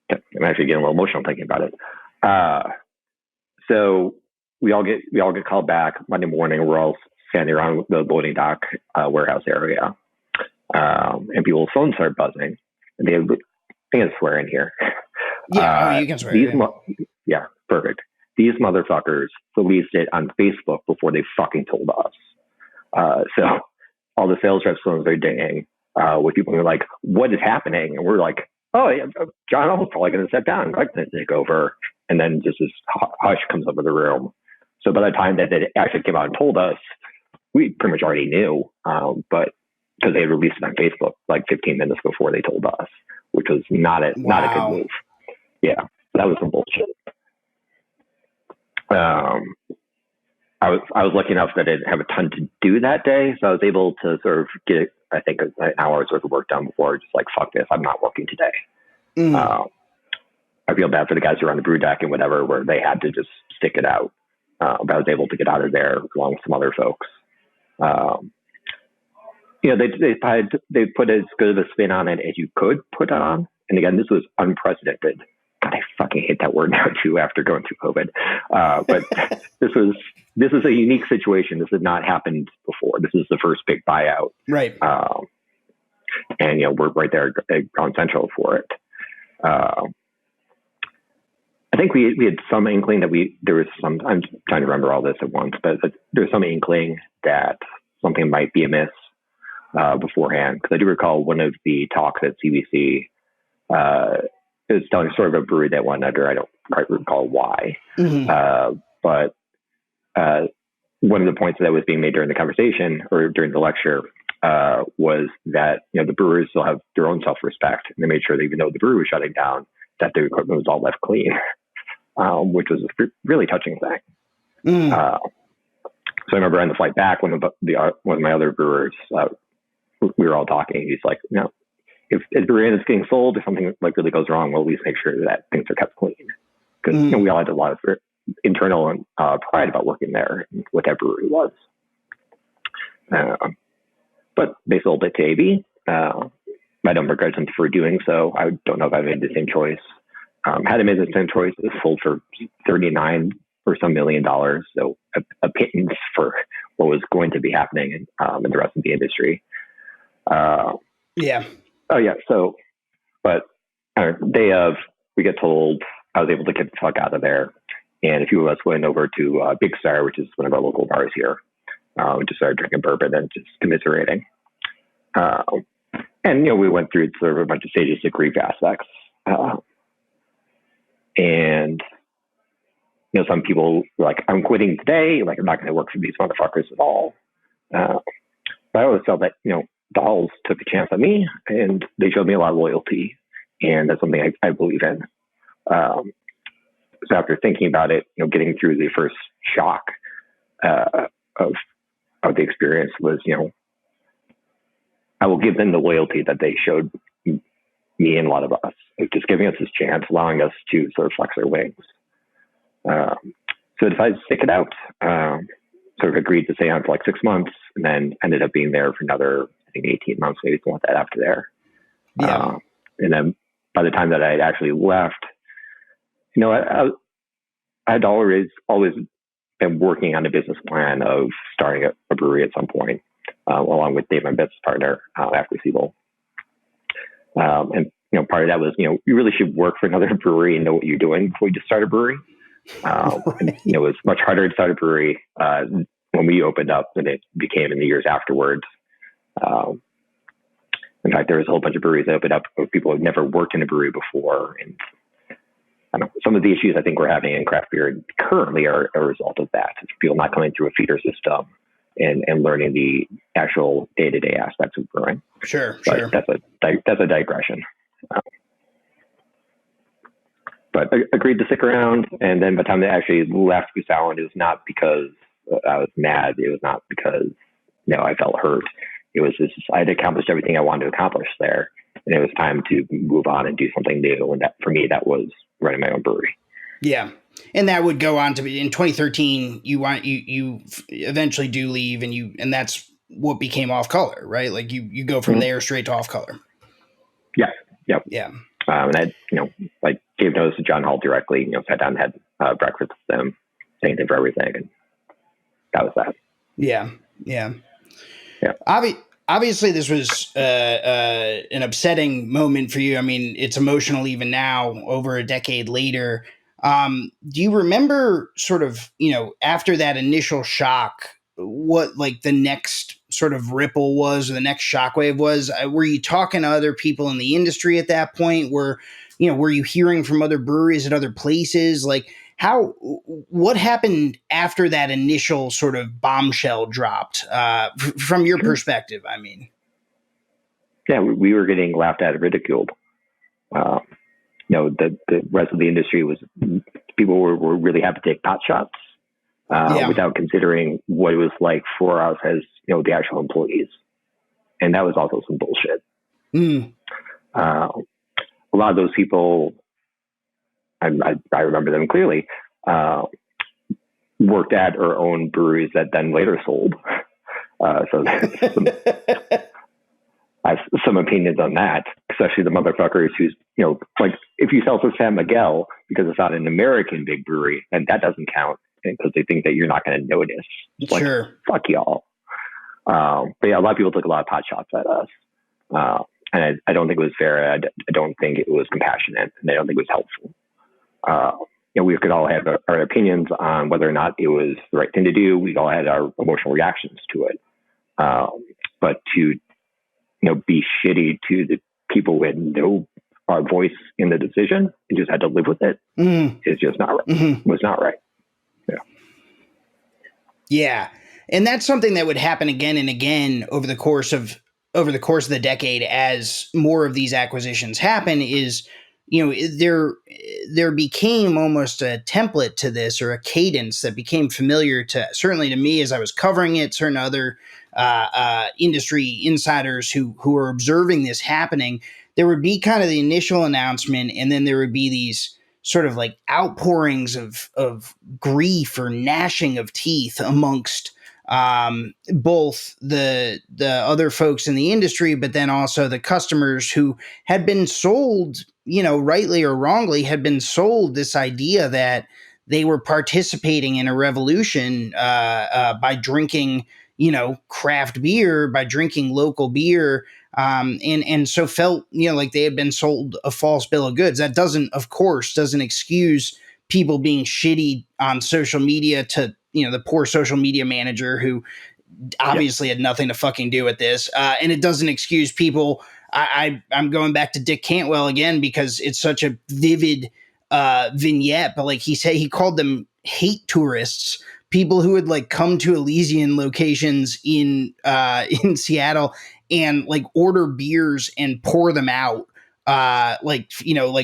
I'm actually getting a little emotional thinking about it. So we all get called back Monday morning. We're all standing around the loading dock warehouse area, and people's phones start buzzing. And I can swear in here. Yeah, you can swear. Yeah, perfect. These motherfuckers released it on Facebook before they fucking told us. So all the sales reps phones are dinging with people who are like, "What is happening?" And we're like, "Oh yeah, John Hall's probably going to step down. Greg's going to take over." And then just this hush comes over the room. So by the time that they actually came out and told us, we pretty much already knew, but because they released it on Facebook like 15 minutes before they told us, which was not a good move. Yeah, that was some bullshit. I was lucky enough that I didn't have a ton to do that day, so I was able to sort of get, I think, an hour's worth of work done before just like, fuck this, I'm not working today. Mm. I feel bad for the guys who are on the brew deck and whatever, where they had to just stick it out. But I was able to get out of there along with some other folks. They put as good of a spin on it as you could put on. And again, this was unprecedented. God, I fucking hate that word now too after going through COVID. But this is a unique situation. This had not happened before. This is the first big buyout. Right. And we're right there at Ground Central for it. I think we had some inkling that there was some. I'm trying to remember all this at once, but there was some inkling that something might be amiss beforehand. Because I do recall one of the talks at CBC. It was telling sort of a brewery that went under. I don't quite recall why, but one of the points that was being made during the conversation or during the lecture was that the brewers still have their own self-respect, and they made sure that even though the brewery was shutting down, that the equipment was all left clean, which was a really touching thing. So I remember on the flight back, one of my other brewers, we were all talking. He's like, if the brewery is getting sold, if something like really goes wrong, we'll at least make sure that things are kept clean. Because we all had a lot of internal pride about working there and what that brewery was. But they sold it to AB. I don't begrudge them for doing so. I don't know if I made the same choice. Had I made the same choice, it sold for $39 or some $1 million. So a pittance for what was going to be happening in the rest of the industry. Yeah. Oh yeah. So, but day of, we get told I was able to get the fuck out of there, and a few of us went over to Big Star, which is one of our local bars here. Just started drinking bourbon and just commiserating. And we went through sort of a bunch of stages of grief aspects. And some people were like, "I'm quitting today. Like, I'm not going to work for these motherfuckers at all." But I always felt that the Halls took a chance on me, and they showed me a lot of loyalty, and that's something I believe in. So after thinking about it, getting through the first shock of the experience was, I will give them the loyalty that they showed me and a lot of us, just giving us this chance, allowing us to sort of flex our wings. So I decided to stick it out. Sort of agreed to stay on for like 6 months, and then ended up being there for another, I think, 18 months, maybe something like that after there. Yeah. And then by the time that I had actually left, I'd always been working on a business plan of starting a brewery at some point, along with Dave, my business partner, after Siebel. And part of that was, you really should work for another brewery and know what you're doing before you just start a brewery. And, it was much harder to start a brewery when we opened up than it became in the years afterwards. In fact, there was a whole bunch of breweries that opened up where people had never worked in a brewery before. And I don't know, some of the issues I think we're having in craft beer currently are a result of that. It's people not coming through a feeder system and learning the actual day-to-day aspects of brewing. Sure. That's a digression. But I agreed to stick around, and then by the time they actually left Goose Island, it was not because I was mad. It was not because I felt hurt. It was just I had accomplished everything I wanted to accomplish there, and it was time to move on and do something new. And that, for me, that was running my own brewery. Yeah, and that would go on to be in 2013. You eventually do leave, and that's what became Off Color, right? Like you go from there straight to Off Color. Yeah. Yep. Yeah. And I gave notice to John Hall directly. Sat down and had breakfast with them, same thing for everything, and that was that. Yeah. Obviously, this was an upsetting moment for you. I mean, it's emotional even now, over a decade later. Do you remember sort of, after that initial shock, what like the next sort of ripple was, or the next shockwave was? Were you talking to other people in the industry at that point? Were you hearing from other breweries at other places? Like what happened after that initial sort of bombshell dropped, from your perspective? I mean, yeah, we were getting laughed at and ridiculed. The rest of the industry people were really happy to take pot shots without considering what it was like for us as the actual employees, and that was also some bullshit. A lot of those people, I remember them clearly, worked at or owned breweries that then later sold. So I have some opinions on that, especially the motherfuckers who's, like if you sell to San Miguel because it's not an American big brewery, and that doesn't count because they think that you're not going to notice. Sure. Like, fuck y'all. But yeah, a lot of people took a lot of pot shots at us. And I don't think it was fair. I don't think it was compassionate, and I don't think it was helpful. we could all have our opinions on whether or not it was the right thing to do. We all had our emotional reactions to it. But to, be shitty to the people who had no voice in the decision and just had to live with it is just not right. Was not right. Yeah. Yeah. And that's something that would happen again and again over the course of the decade as more of these acquisitions happen is, there became almost a template to this, or a cadence that became familiar certainly to me as I was covering it, certain other industry insiders who were observing this happening. There would be kind of the initial announcement, and then there would be these sort of like outpourings of grief or gnashing of teeth amongst both the other folks in the industry, but then also the customers who had been sold, rightly or wrongly, had been sold this idea that they were participating in a revolution by drinking, craft beer, by drinking local beer. And so felt, like they had been sold a false bill of goods. That of course, doesn't excuse people being shitty on social media to, the poor social media manager who obviously had nothing to fucking do with this. And it doesn't excuse people. I'm going back to Dick Cantwell again because it's such a vivid vignette, but like he called them hate tourists, people who would like come to Elysian locations in Seattle and like order beers and pour them out like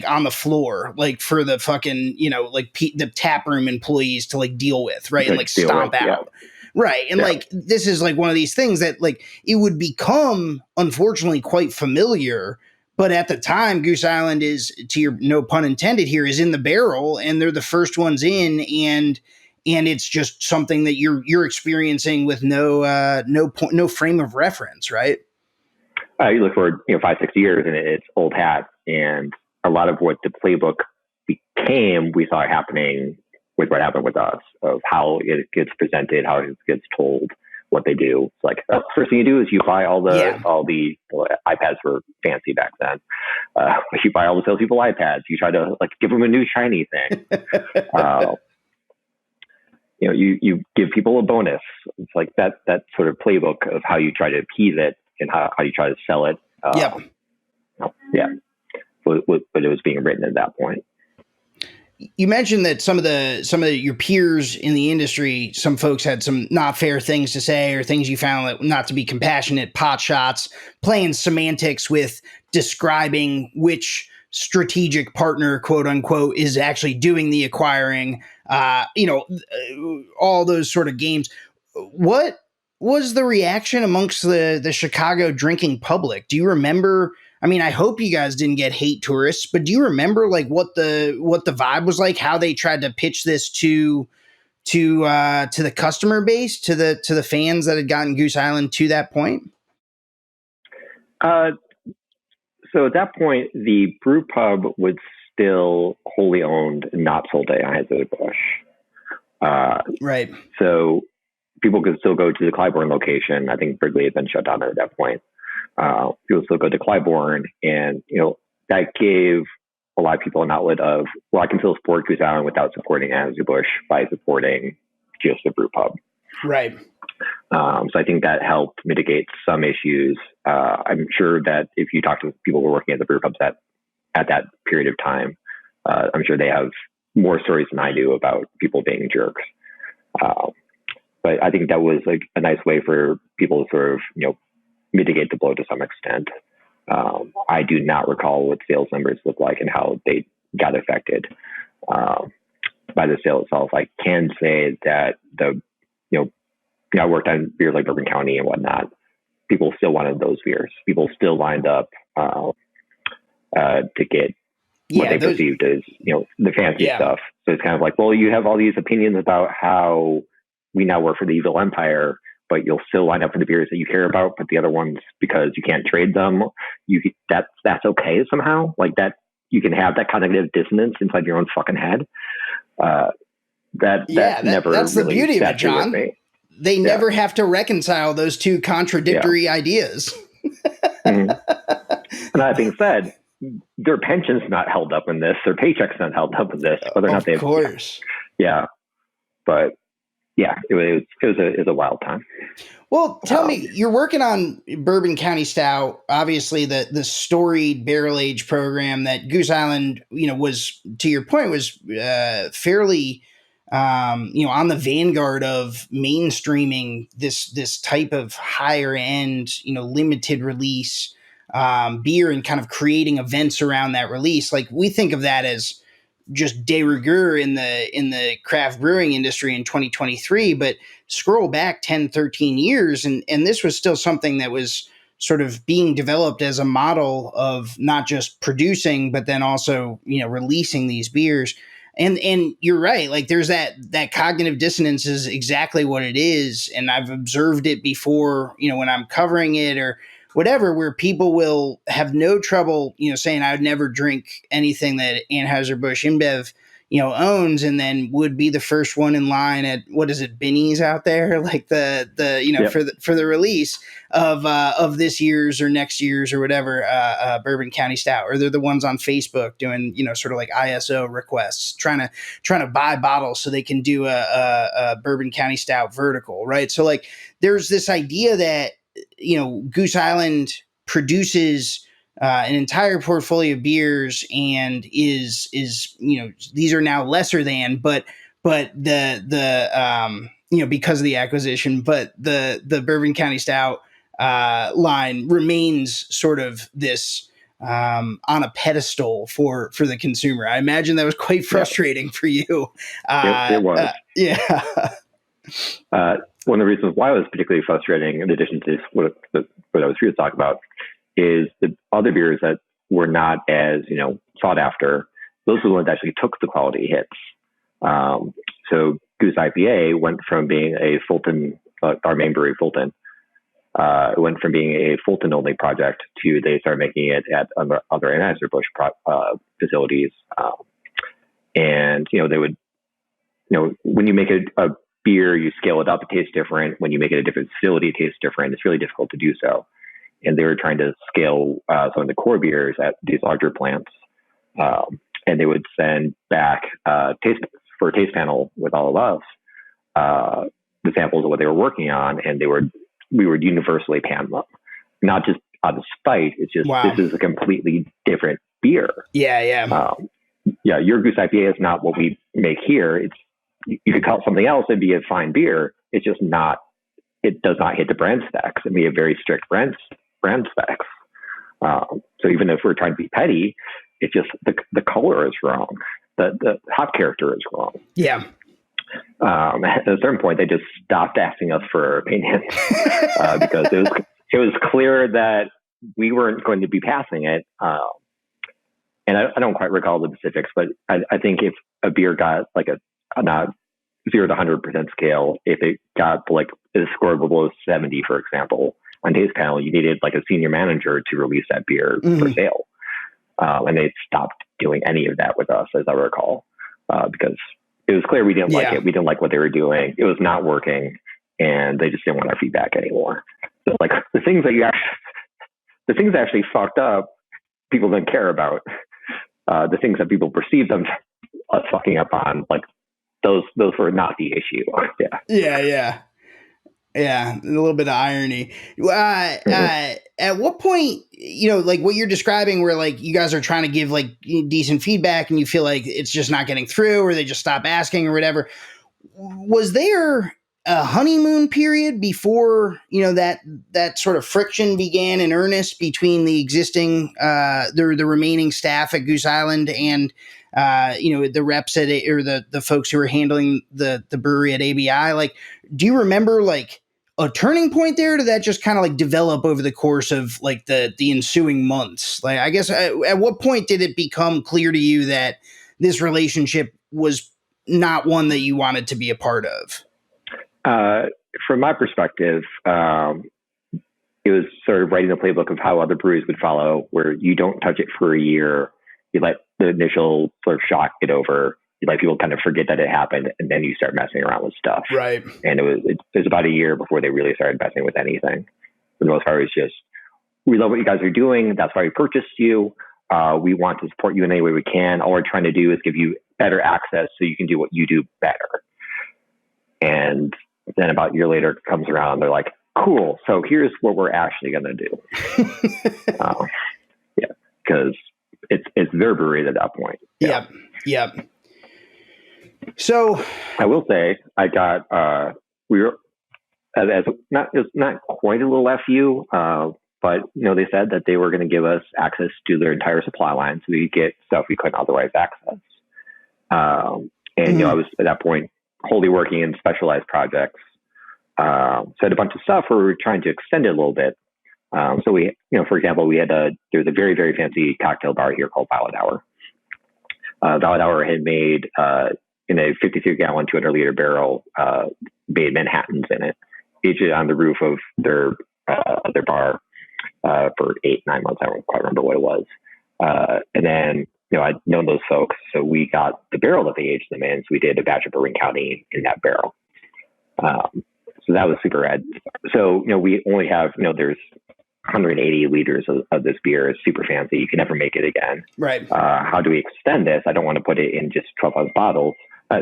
on the floor, like for the fucking, the tap room employees to like deal with, right? And like stomp out. Yeah. Right. And like, this is like one of these things that like it would become, unfortunately, quite familiar. But at the time, Goose Island is, to your no pun intended here, is in the barrel, and they're the first ones in, and it's just something that you're experiencing with no frame of reference, right? You look forward, 5-6 years, and it's old hat, and a lot of what the playbook became, we saw happening with what happened with us, of how it gets presented, how it gets told, what they do. It's like, the first thing you do is you buy all the iPads were fancy back then. You buy all the salespeople iPads. You try to like give them a new shiny thing. You give people a bonus. It's like that sort of playbook of how you try to appease it and how you try to sell it. Yeah. But it was being written at that point. You mentioned that some of your peers in the industry, some folks had some not fair things to say, or things you found that not to be compassionate, pot shots, playing semantics with describing which strategic partner, quote unquote, is actually doing the acquiring, all those sort of games. What was the reaction amongst the Chicago drinking public? Do you remember? I mean, I hope you guys didn't get hate tourists, but do you remember like what the vibe was like? How they tried to pitch this to the customer base, to the fans that had gotten Goose Island to that point? So at that point, the brew pub was still wholly owned, not sold to Anheuser-Busch. Right. So people could still go to the Clybourne location. I think Wrigley had been shut down at that point. People still go to Clybourne, and that gave a lot of people an outlet of, well, I can still support Goose Island without supporting Anheuser-Busch by supporting just the brew pub. Right. So I think that helped mitigate some issues. I'm sure that if you talk to people who were working at the brew pubs at that period of time, I'm sure they have more stories than I do about people being jerks. But I think that was like a nice way for people to sort of, mitigate the blow to some extent. I do not recall what sales numbers look like and how they got affected by the sale itself. I can say that I worked on beers like Bourbon County and whatnot. People still wanted those beers. People still lined up to get what they perceived as, the fancy stuff. So it's kind of like, well, you have all these opinions about how we now work for the evil empire, but you'll still line up for the beers that you care about, but the other ones, because you can't trade them, that's okay somehow. Like that, you can have that cognitive dissonance inside your own fucking head. That's the beauty of it, John. They never have to reconcile those two contradictory ideas. Mm-hmm. And that being said, their pension's not held up in this, their paycheck's not held up in this, whether or not they Of course. Yeah. But yeah, it was a wild time. Well, tell me, you're working on Bourbon County Stout, obviously the storied barrel age program that Goose Island, was, to your point, was fairly, on the vanguard of mainstreaming this type of higher end, limited release beer, and kind of creating events around that release. Like, we think of that as just de rigueur in the craft brewing industry in 2023, but scroll back 10, 13 years, and this was still something that was sort of being developed as a model of not just producing, but then also, releasing these beers. And you're right, like, there's that cognitive dissonance is exactly what it is. And I've observed it before, when I'm covering it or whatever, where people will have no trouble, saying I would never drink anything that Anheuser-Busch InBev, owns, and then would be the first one in line at, what is it, Binny's out there, like the Yep. for the release of this year's or next year's or whatever Bourbon County Stout, or they're the ones on Facebook doing, sort of like ISO requests, trying to buy bottles so they can do a Bourbon County Stout vertical, right? So, like, there's this idea that Goose Island produces an entire portfolio of beers, and is these are now lesser than, but the because of the acquisition, but the Bourbon County Stout line remains sort of this on a pedestal for the consumer. I imagine that was quite frustrating for you. It was. Yeah. One of the reasons why it was particularly frustrating, in addition to what I was here to talk about, is the other beers that were not as sought after. Those were the ones that actually took the quality hits. So Goose IPA went from being a Fulton, our main brewery, Fulton. It went from being a Fulton only project to they started making it at other Anheuser-Busch facilities. And they would, when you make a beer, you scale it up, it tastes different. When you make it a different facility, it tastes different. It's really difficult to do so. And they were trying to scale some of the core beers at these larger plants. And they would send back for a taste panel with all of us, the samples of what they were working on, and we would universally pan them. Not just out of spite, it's just, wow, this is a completely different beer. Yeah. Your Goose IPA is not what we make here. You could call it something else and be a fine beer. It's just not, it does not hit the brand specs, and we have very strict brand specs. So even if we're trying to be petty, it's just the color is wrong. The hop character is wrong. Yeah. At a certain point, they just stopped asking us for opinions because it was clear that we weren't going to be passing it. And I don't quite recall the specifics, but I think if a beer got like a not 0 to 100% scale, if it got like a score below 70, for example, on Taste Panel, you needed like a senior manager to release that beer for sale. And they stopped doing any of that with us, as I recall, because it was clear we didn't like it. We didn't like what they were doing. It was not working, and they just didn't want our feedback anymore. So, like, the things that actually fucked up, people didn't care about. The things that people perceived them us fucking up on, like, those were not the issue. Yeah, a little bit of irony. At what point, like what you're describing, where like you guys are trying to give like decent feedback and you feel like it's just not getting through, or they just stop asking or whatever, was there a honeymoon period before, that sort of friction began in earnest between the existing, the remaining staff at Goose Island and, the reps at or the folks who were handling the brewery at ABI? Like, do you remember like a turning point there? Did that just kind of like develop over the course of like the ensuing months? Like, I guess at what point did it become clear to you that this relationship was not one that you wanted to be a part of? From my perspective, it was sort of writing the playbook of how other breweries would follow, where you don't touch it for a year. You let the initial sort of shock get over. You let people kind of forget that it happened, and then you start messing around with stuff. Right. And it was about a year before they really started messing with anything. For the most part, it was just, we love what you guys are doing. That's why we purchased you. We want to support you in any way we can. All we're trying to do is give you better access so you can do what you do better. And then about a year later it comes around, they're like, cool, so here's what we're actually going to do. Yeah, because it's their brewery at that point. Yeah. Yep. So I will say I got we were as it's not quite a little FU, but they said that they were going to give us access to their entire supply line, so we could get stuff we couldn't otherwise access. And I was at that point wholly working in specialized projects. So I had a bunch of stuff where we were trying to extend it a little bit. So we, for example, there's a very, very fancy cocktail bar here called Violet Hour. Violet Hour had made, in a 53-gallon, 200-liter barrel, made Manhattans in it, aged on the roof of their bar for 8-9 months. I don't quite remember what it was. And then, I'd known those folks, so we got the barrel that they aged them in. So we did a batch of Berwyn County in that barrel. So that was super rad. So, we only have, there's 180 liters of this beer. It's super fancy. You can never make it again. Right. How do we extend this? I don't want to put it in just 12-ounce bottles.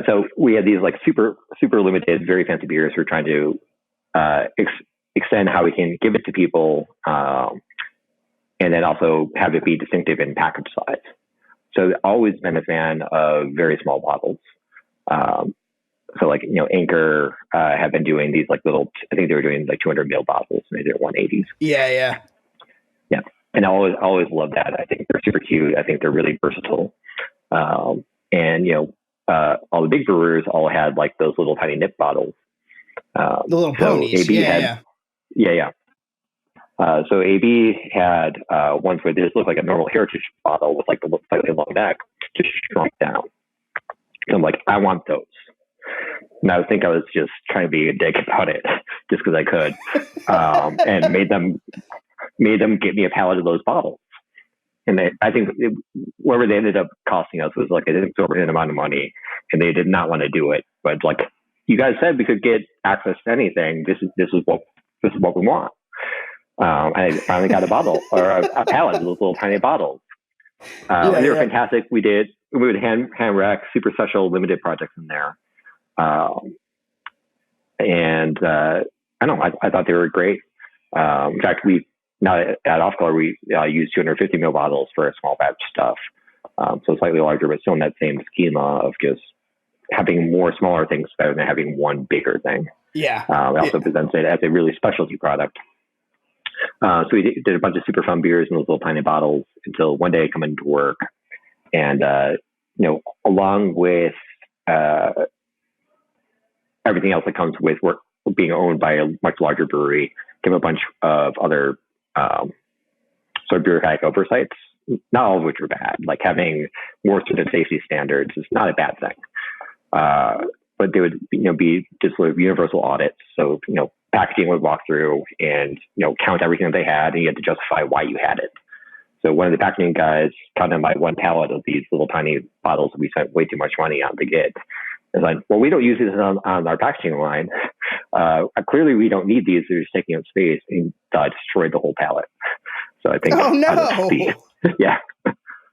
So we had these like super, super limited, very fancy beers. We're trying to extend how we can give it to people, and then also have it be distinctive in package size. So I've always been a fan of very small bottles. So like, Anchor have been doing these like little, I think they were doing like 200 ml bottles, maybe they're 180s. Yeah. And I always love that. I think they're super cute. I think they're really versatile. And, all the big brewers all had like those little tiny nip bottles. The little ponies. Yeah. So AB had ones where they just look like a normal Heritage bottle with like the slightly long neck, just shrunk down. So I'm like, I want those. And I think I was just trying to be a dick about it, just because I could, and made them get me a pallet of those bottles. And I think whatever they ended up costing us was like an exorbitant amount of money, and they did not want to do it. But like, you guys said we could get access to anything. This is what we want. I finally got a bottle or a pallet of those little tiny bottles. And they were fantastic. We would hand rack super special limited projects in there. And I don't know, I thought they were great. In fact, now at Off Color, we use 250 ml bottles for a small batch stuff. So slightly larger, but still in that same schema of just having more smaller things better than having one bigger thing. Yeah. It also presents it as a really specialty product. So we did a bunch of super fun beers in those little tiny bottles until one day I come into work, and along with everything else that comes with work being owned by a much larger brewery, came a bunch of other sort of bureaucratic oversights, not all of which are bad. Like having more sort of safety standards is not a bad thing. But they would be just sort of universal audits. So packaging would walk through and count everything that they had, and you had to justify why you had it. So one of the packaging guys counted my one pallet of these little tiny bottles that we spent way too much money on to get. It's like, well, we don't use this on our packaging line. Clearly, we don't need these. They're just taking up space, and destroyed the whole pallet. So I think, yeah.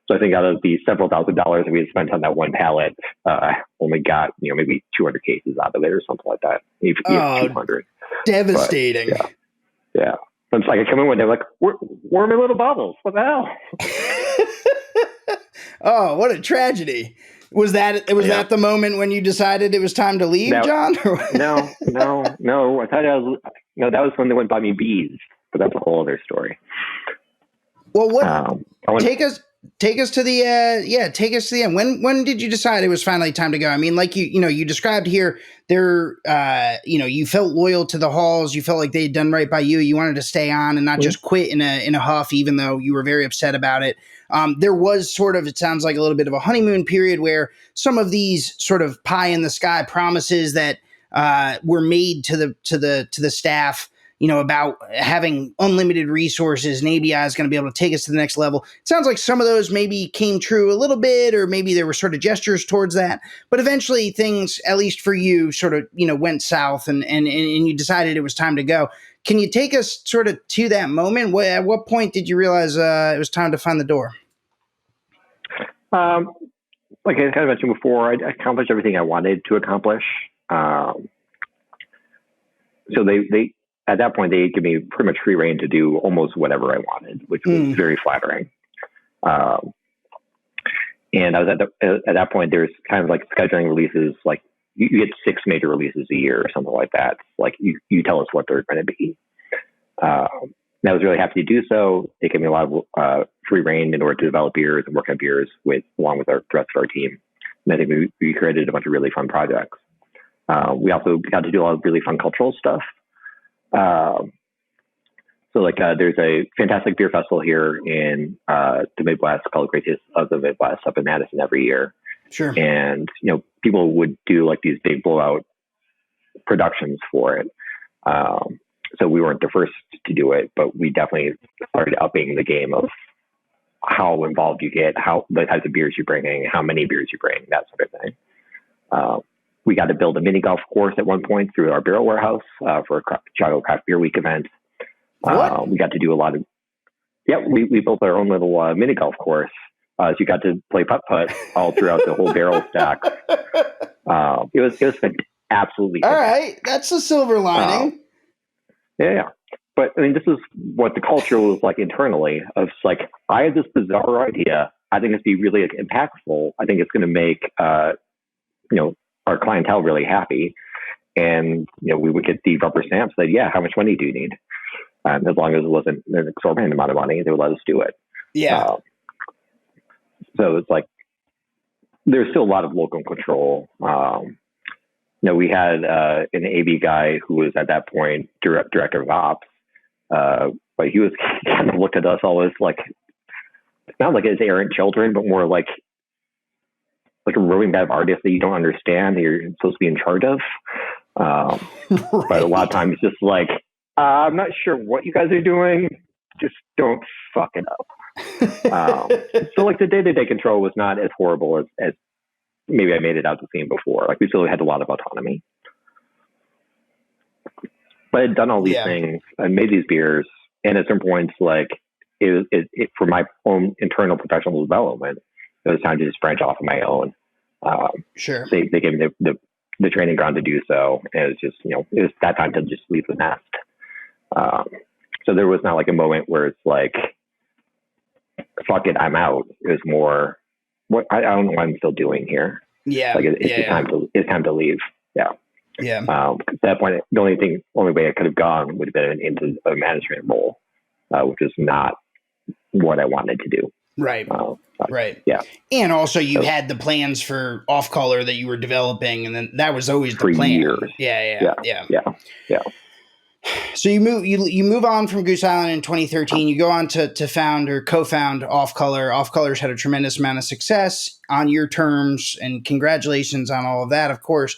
So I think out of the several $1,000s that we had spent on that one pallet, only got maybe 200 cases out of it or something like that. Even 200. Devastating. But, yeah. It's like I come in one day, like, we're in my little bottles. What the hell? Oh, what a tragedy. Was that the moment when you decided it was time to leave, John? No. I thought that was when they went and bought me bees, but that's a whole other story. Well, take us to the end. When did you decide it was finally time to go? I mean, like you described here, you felt loyal to the halls. You felt like they had done right by you. You wanted to stay on and not just quit in a huff, even though you were very upset about it. There was sort of, it sounds like a little bit of a honeymoon period where some of these sort of pie in the sky promises that were made to the staff, about having unlimited resources and ABI is going to be able to take us to the next level. It sounds like some of those maybe came true a little bit, or maybe there were sort of gestures towards that. But eventually things, at least for you, sort of, went south and you decided it was time to go. Can you take us sort of to that moment? At what point did you realize it was time to find the door? Like I kind of mentioned before, I accomplished everything I wanted to accomplish. So they at that point they gave me pretty much free reign to do almost whatever I wanted, which was very flattering. And I was at that point. There's kind of like scheduling releases. Like you get 6 major releases a year or something like that. Like you tell us what they're going to be. And I was really happy to do so. They gave me a lot of free reign in order to develop beers and work on beers along with the rest of our team. And I think we created a bunch of really fun projects. We also got to do a lot of really fun cultural stuff. So there's a fantastic beer festival here in the Midwest called Great Taste of the Midwest up in Madison every year. Sure. And, people would do like these big blowout productions for it. So we weren't the first to do it, but we definitely started upping the game of how involved you get, the types of beers you're bringing, how many beers you bring, that sort of thing. We got to build a mini golf course at one point through our barrel warehouse for a Chicago Craft Beer Week event. We got to do a lot of, we built our own little mini golf course. So you got to play putt-putt all throughout the whole barrel stack. It was absolutely fantastic. All right. That's a silver lining. Yeah. But I mean, this is what the culture was like internally. Of like, I have this bizarre idea. I think it's be really impactful. I think it's going to make, our clientele really happy. And, we would get the rubber stamps that, how much money do you need? As long as it wasn't an exorbitant amount of money, they would let us do it. Yeah. So it's like, there's still a lot of local control. We had an AB guy who was at that point director of ops, but he was kind of looked at us all as like, not like as errant children, but more like a roving bad artist that you don't understand, that you're supposed to be in charge of. Right. But a lot of times it's just like, I'm not sure what you guys are doing. Just don't fuck it up. So like the day-to-day control was not as horrible as maybe I made it out to seem before. Like we still had a lot of autonomy. But I'd done all these things and made these beers. And at some points, like it for my own internal professional development, it was time to just branch off on my own. Sure. They gave me the training ground to do so. And it was just, it was that time to just leave the nest. So there was not like a moment where it's like, fuck it, I'm out. It was more, I don't know what I'm still doing here. Yeah. Like it's time to leave. Yeah. Yeah. At that point, the only way I could have gone would have been into a management role, which is not what I wanted to do. Right. Right. Yeah. And also you had the plans for Off Color that you were developing, and then that was always the plan. Years. Yeah. So you move on from Goose Island in 2013. You go on to found or co-found Off Color. Off Color's had a tremendous amount of success on your terms, and congratulations on all of that, of course.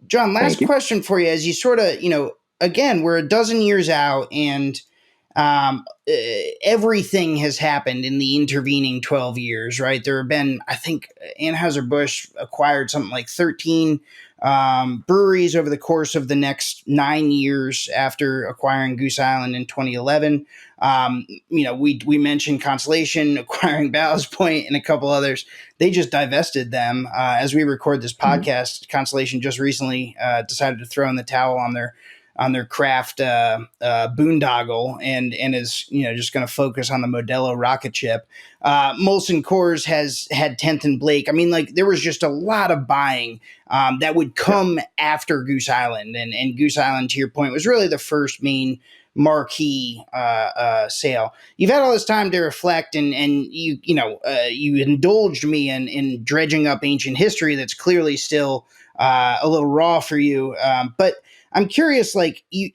John, last question for you. As you sort of, again, we're a dozen years out, and everything has happened in the intervening 12 years, right? There have been, I think, Anheuser-Busch acquired something like 13 breweries over the course of the next 9 years after acquiring Goose Island in 2011. We mentioned Constellation acquiring Ballast Point and a couple others. They just divested them. As we record this podcast, Constellation just recently decided to throw in the towel on their craft boondoggle and is just going to focus on the Modelo rocket ship. Molson Coors has had 10th and Blake. I mean, like there was just a lot of buying that would come after Goose Island, and Goose Island, to your point, was really the first main marquee sale. You've had all this time to reflect, and you indulged me in dredging up ancient history that's clearly still a little raw for you, but I'm curious,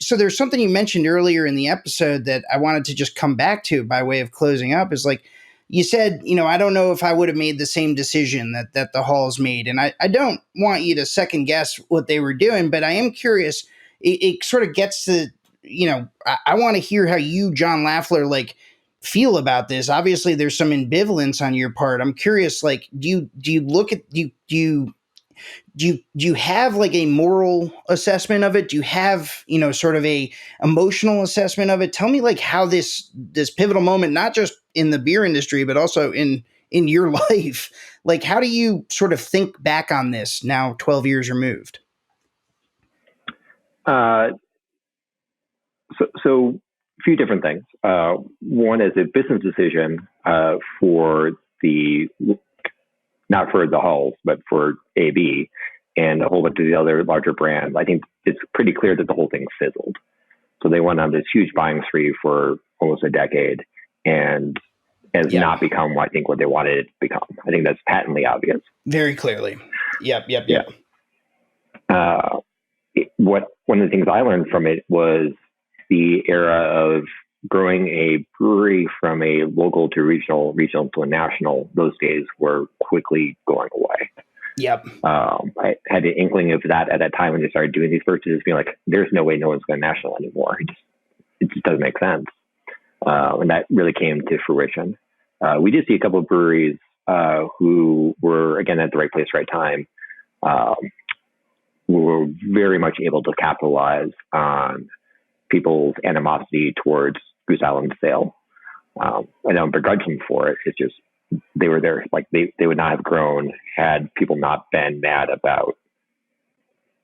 so there's something you mentioned earlier in the episode that I wanted to just come back to by way of closing up, is like, you said, I don't know if I would have made the same decision that the Halls made. And I don't want you to second guess what they were doing, but I am curious. It sort of gets to, I want to hear how you, John Laffler, feel about this. Obviously there's some ambivalence on your part. I'm curious, do you have like a moral assessment of it? Do you have, sort of a emotional assessment of it? Tell me how this pivotal moment, not just in the beer industry, but also in in your life. Like, how do you sort of think back on this now, 12 years removed? So a few different things. One is a business decision for the, not for the halls, but for AB and a whole bunch of the other larger brands. I think it's pretty clear that the whole thing fizzled. So they went on this huge buying spree for almost a decade and has not become, I think, what they wanted it to become. I think that's patently obvious. Very clearly. Yep. One of the things I learned from it was the era of growing a brewery from a local to regional to a national. Those days were quickly going away. Yep. I had an inkling of that at that time when they started doing these purchases, being like, there's no way no one's going national anymore. It just doesn't make sense. And that really came to fruition. We did see a couple of breweries who were, again, at the right place, right time, who were very much able to capitalize on people's animosity towards Goose Island sale. I don't begrudge them for it. It's just, they were there, like they would not have grown had people not been mad about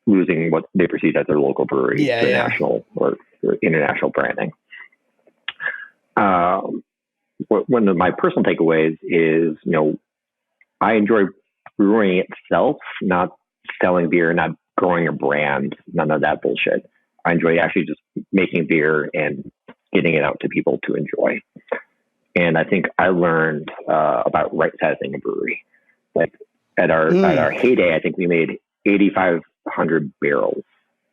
losing what they perceived as their local brewery to national or international branding. One of my personal takeaways is, I enjoy brewing itself, not selling beer, not growing a brand, none of that bullshit. I enjoy actually just making beer and getting it out to people to enjoy. And I think I learned about right-sizing a brewery. Like at our heyday, I think we made 8,500 barrels.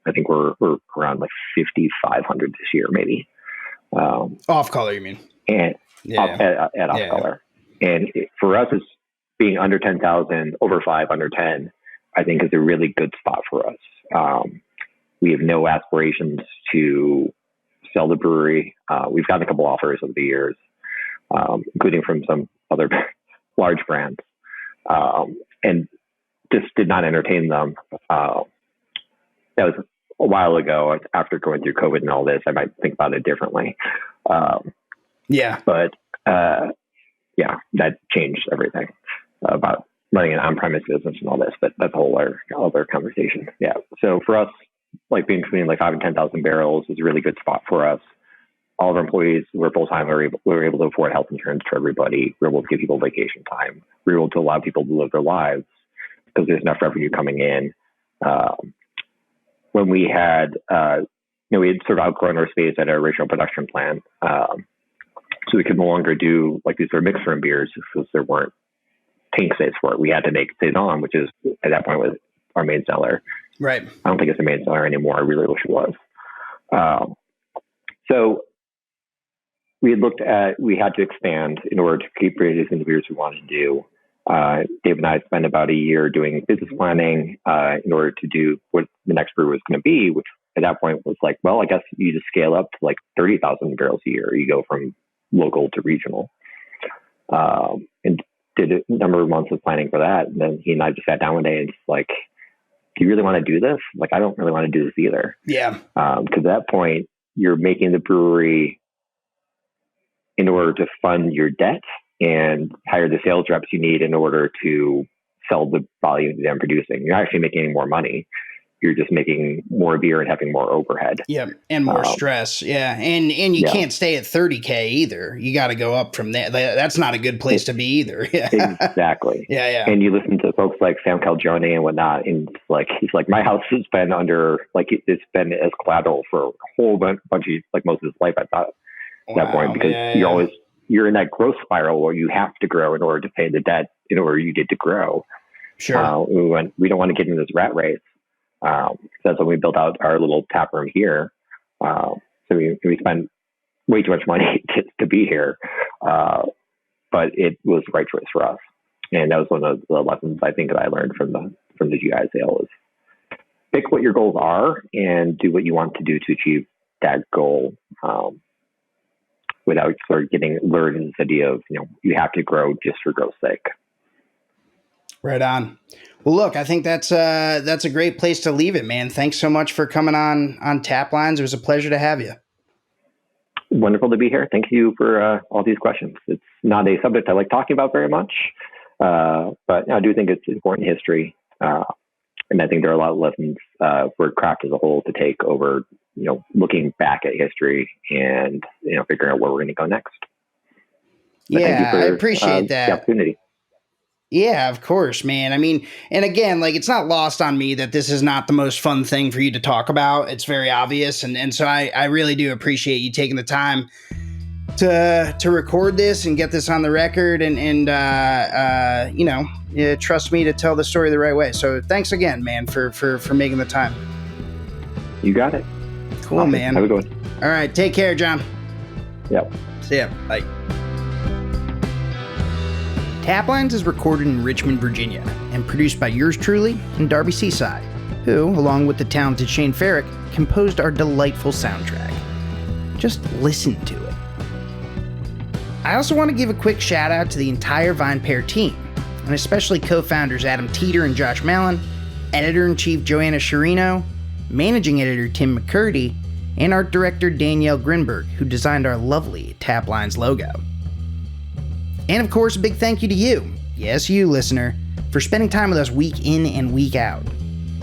I think we're around like 5,500 this year, maybe. Off color, you mean? And at off color. And for us, it's being under 10,000, over 5, under 10. I think is a really good spot for us. We have no aspirations to sell the brewery. We've gotten a couple offers over the years, including from some other large brands, and just did not entertain them. That was a while ago. After going through COVID and all this, I might think about it differently. But that changed everything about running an on-premise business and all this. But that's a whole other conversation. Yeah. So for us, like being between like 5,000 and 10,000 barrels is a really good spot for us. All of our employees were full-time. We were able to afford health insurance for everybody. We were able to give people vacation time. We were able to allow people to live their lives because there's enough revenue coming in. When we had, we had sort of outgrown our space at our original production plant. So we could no longer do like these sort of mixed room beers because there weren't tank space for it. We had to make Saison, which is at that point was our main seller. Right. I don't think it's the main seller anymore. I really wish it was. So we had to expand in order to keep producing the beers we wanted to do. Dave and I spent about a year doing business planning in order to do what the next brew was going to be, which at that point was like, well, I guess you just scale up to like 30,000 barrels a year. You go from local to regional. And did a number of months of planning for that. And then he and I just sat down one day and just like, do you really want to do this? Like, I don't really want to do this either. Yeah. Because at that point, you're making the brewery in order to fund your debt and hire the sales reps you need in order to sell the volume that I'm producing. You're not actually making any more money. You're just making more beer and having more overhead. Yeah, and more stress. Yeah, and you can't stay at 30K either. You got to go up from there. That's not a good place to be either. Yeah. Exactly. Yeah. And you listen to folks like Sam Calgione and whatnot, and it's like he's like, my house has been under it's been as collateral for a whole bunch of like most of his life. I thought at that point because you're in that growth spiral where you have to grow in order to pay the debt in order you get to grow. Sure. We don't want to get into this rat race. So that's when we built out our little tap room here. So we spent way too much money to be here. But it was the right choice for us. And that was one of the lessons I think that I learned from the GI sale is pick what your goals are and do what you want to do to achieve that goal. Without sort of getting lured into this idea of, you have to grow just for growth's sake. Right on. Well, look, I think that's a great place to leave it, man. Thanks so much for coming on Taplines. It was a pleasure to have you. wonderful to be here. Thank you for all these questions. It's not a subject I like talking about very much, but I do think it's important history. And I think there are a lot of lessons for craft as a whole to take over, looking back at history and, figuring out where we're going to go next. But yeah, thank you for, I appreciate that. the opportunity. Yeah, of course, man. I mean, and again, like, it's not lost on me that this is not the most fun thing for you to talk about. It's very obvious. And so I really do appreciate you taking the time to record this and get this on the record and trust me to tell the story the right way. So thanks again, man, for making the time. You got it. Cool, awesome. Man. Have a good one. All right. Take care, John. Yep. See ya. Bye. Taplines is recorded in Richmond, Virginia, and produced by yours truly and Darby Seaside, who, along with the talented Shane Farrick, composed our delightful soundtrack. Just listen to it. I also want to give a quick shout out to the entire VinePair team, and especially co-founders Adam Teeter and Josh Mallon, editor-in-chief Joanna Sciarrino, managing editor Tim McCurdy, and art director Danielle Grinberg, who designed our lovely Taplines logo. And of course, a big thank you to you, yes, you listener, for spending time with us week in and week out.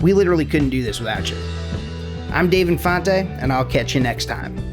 We literally couldn't do this without you. I'm Dave Infante, and I'll catch you next time.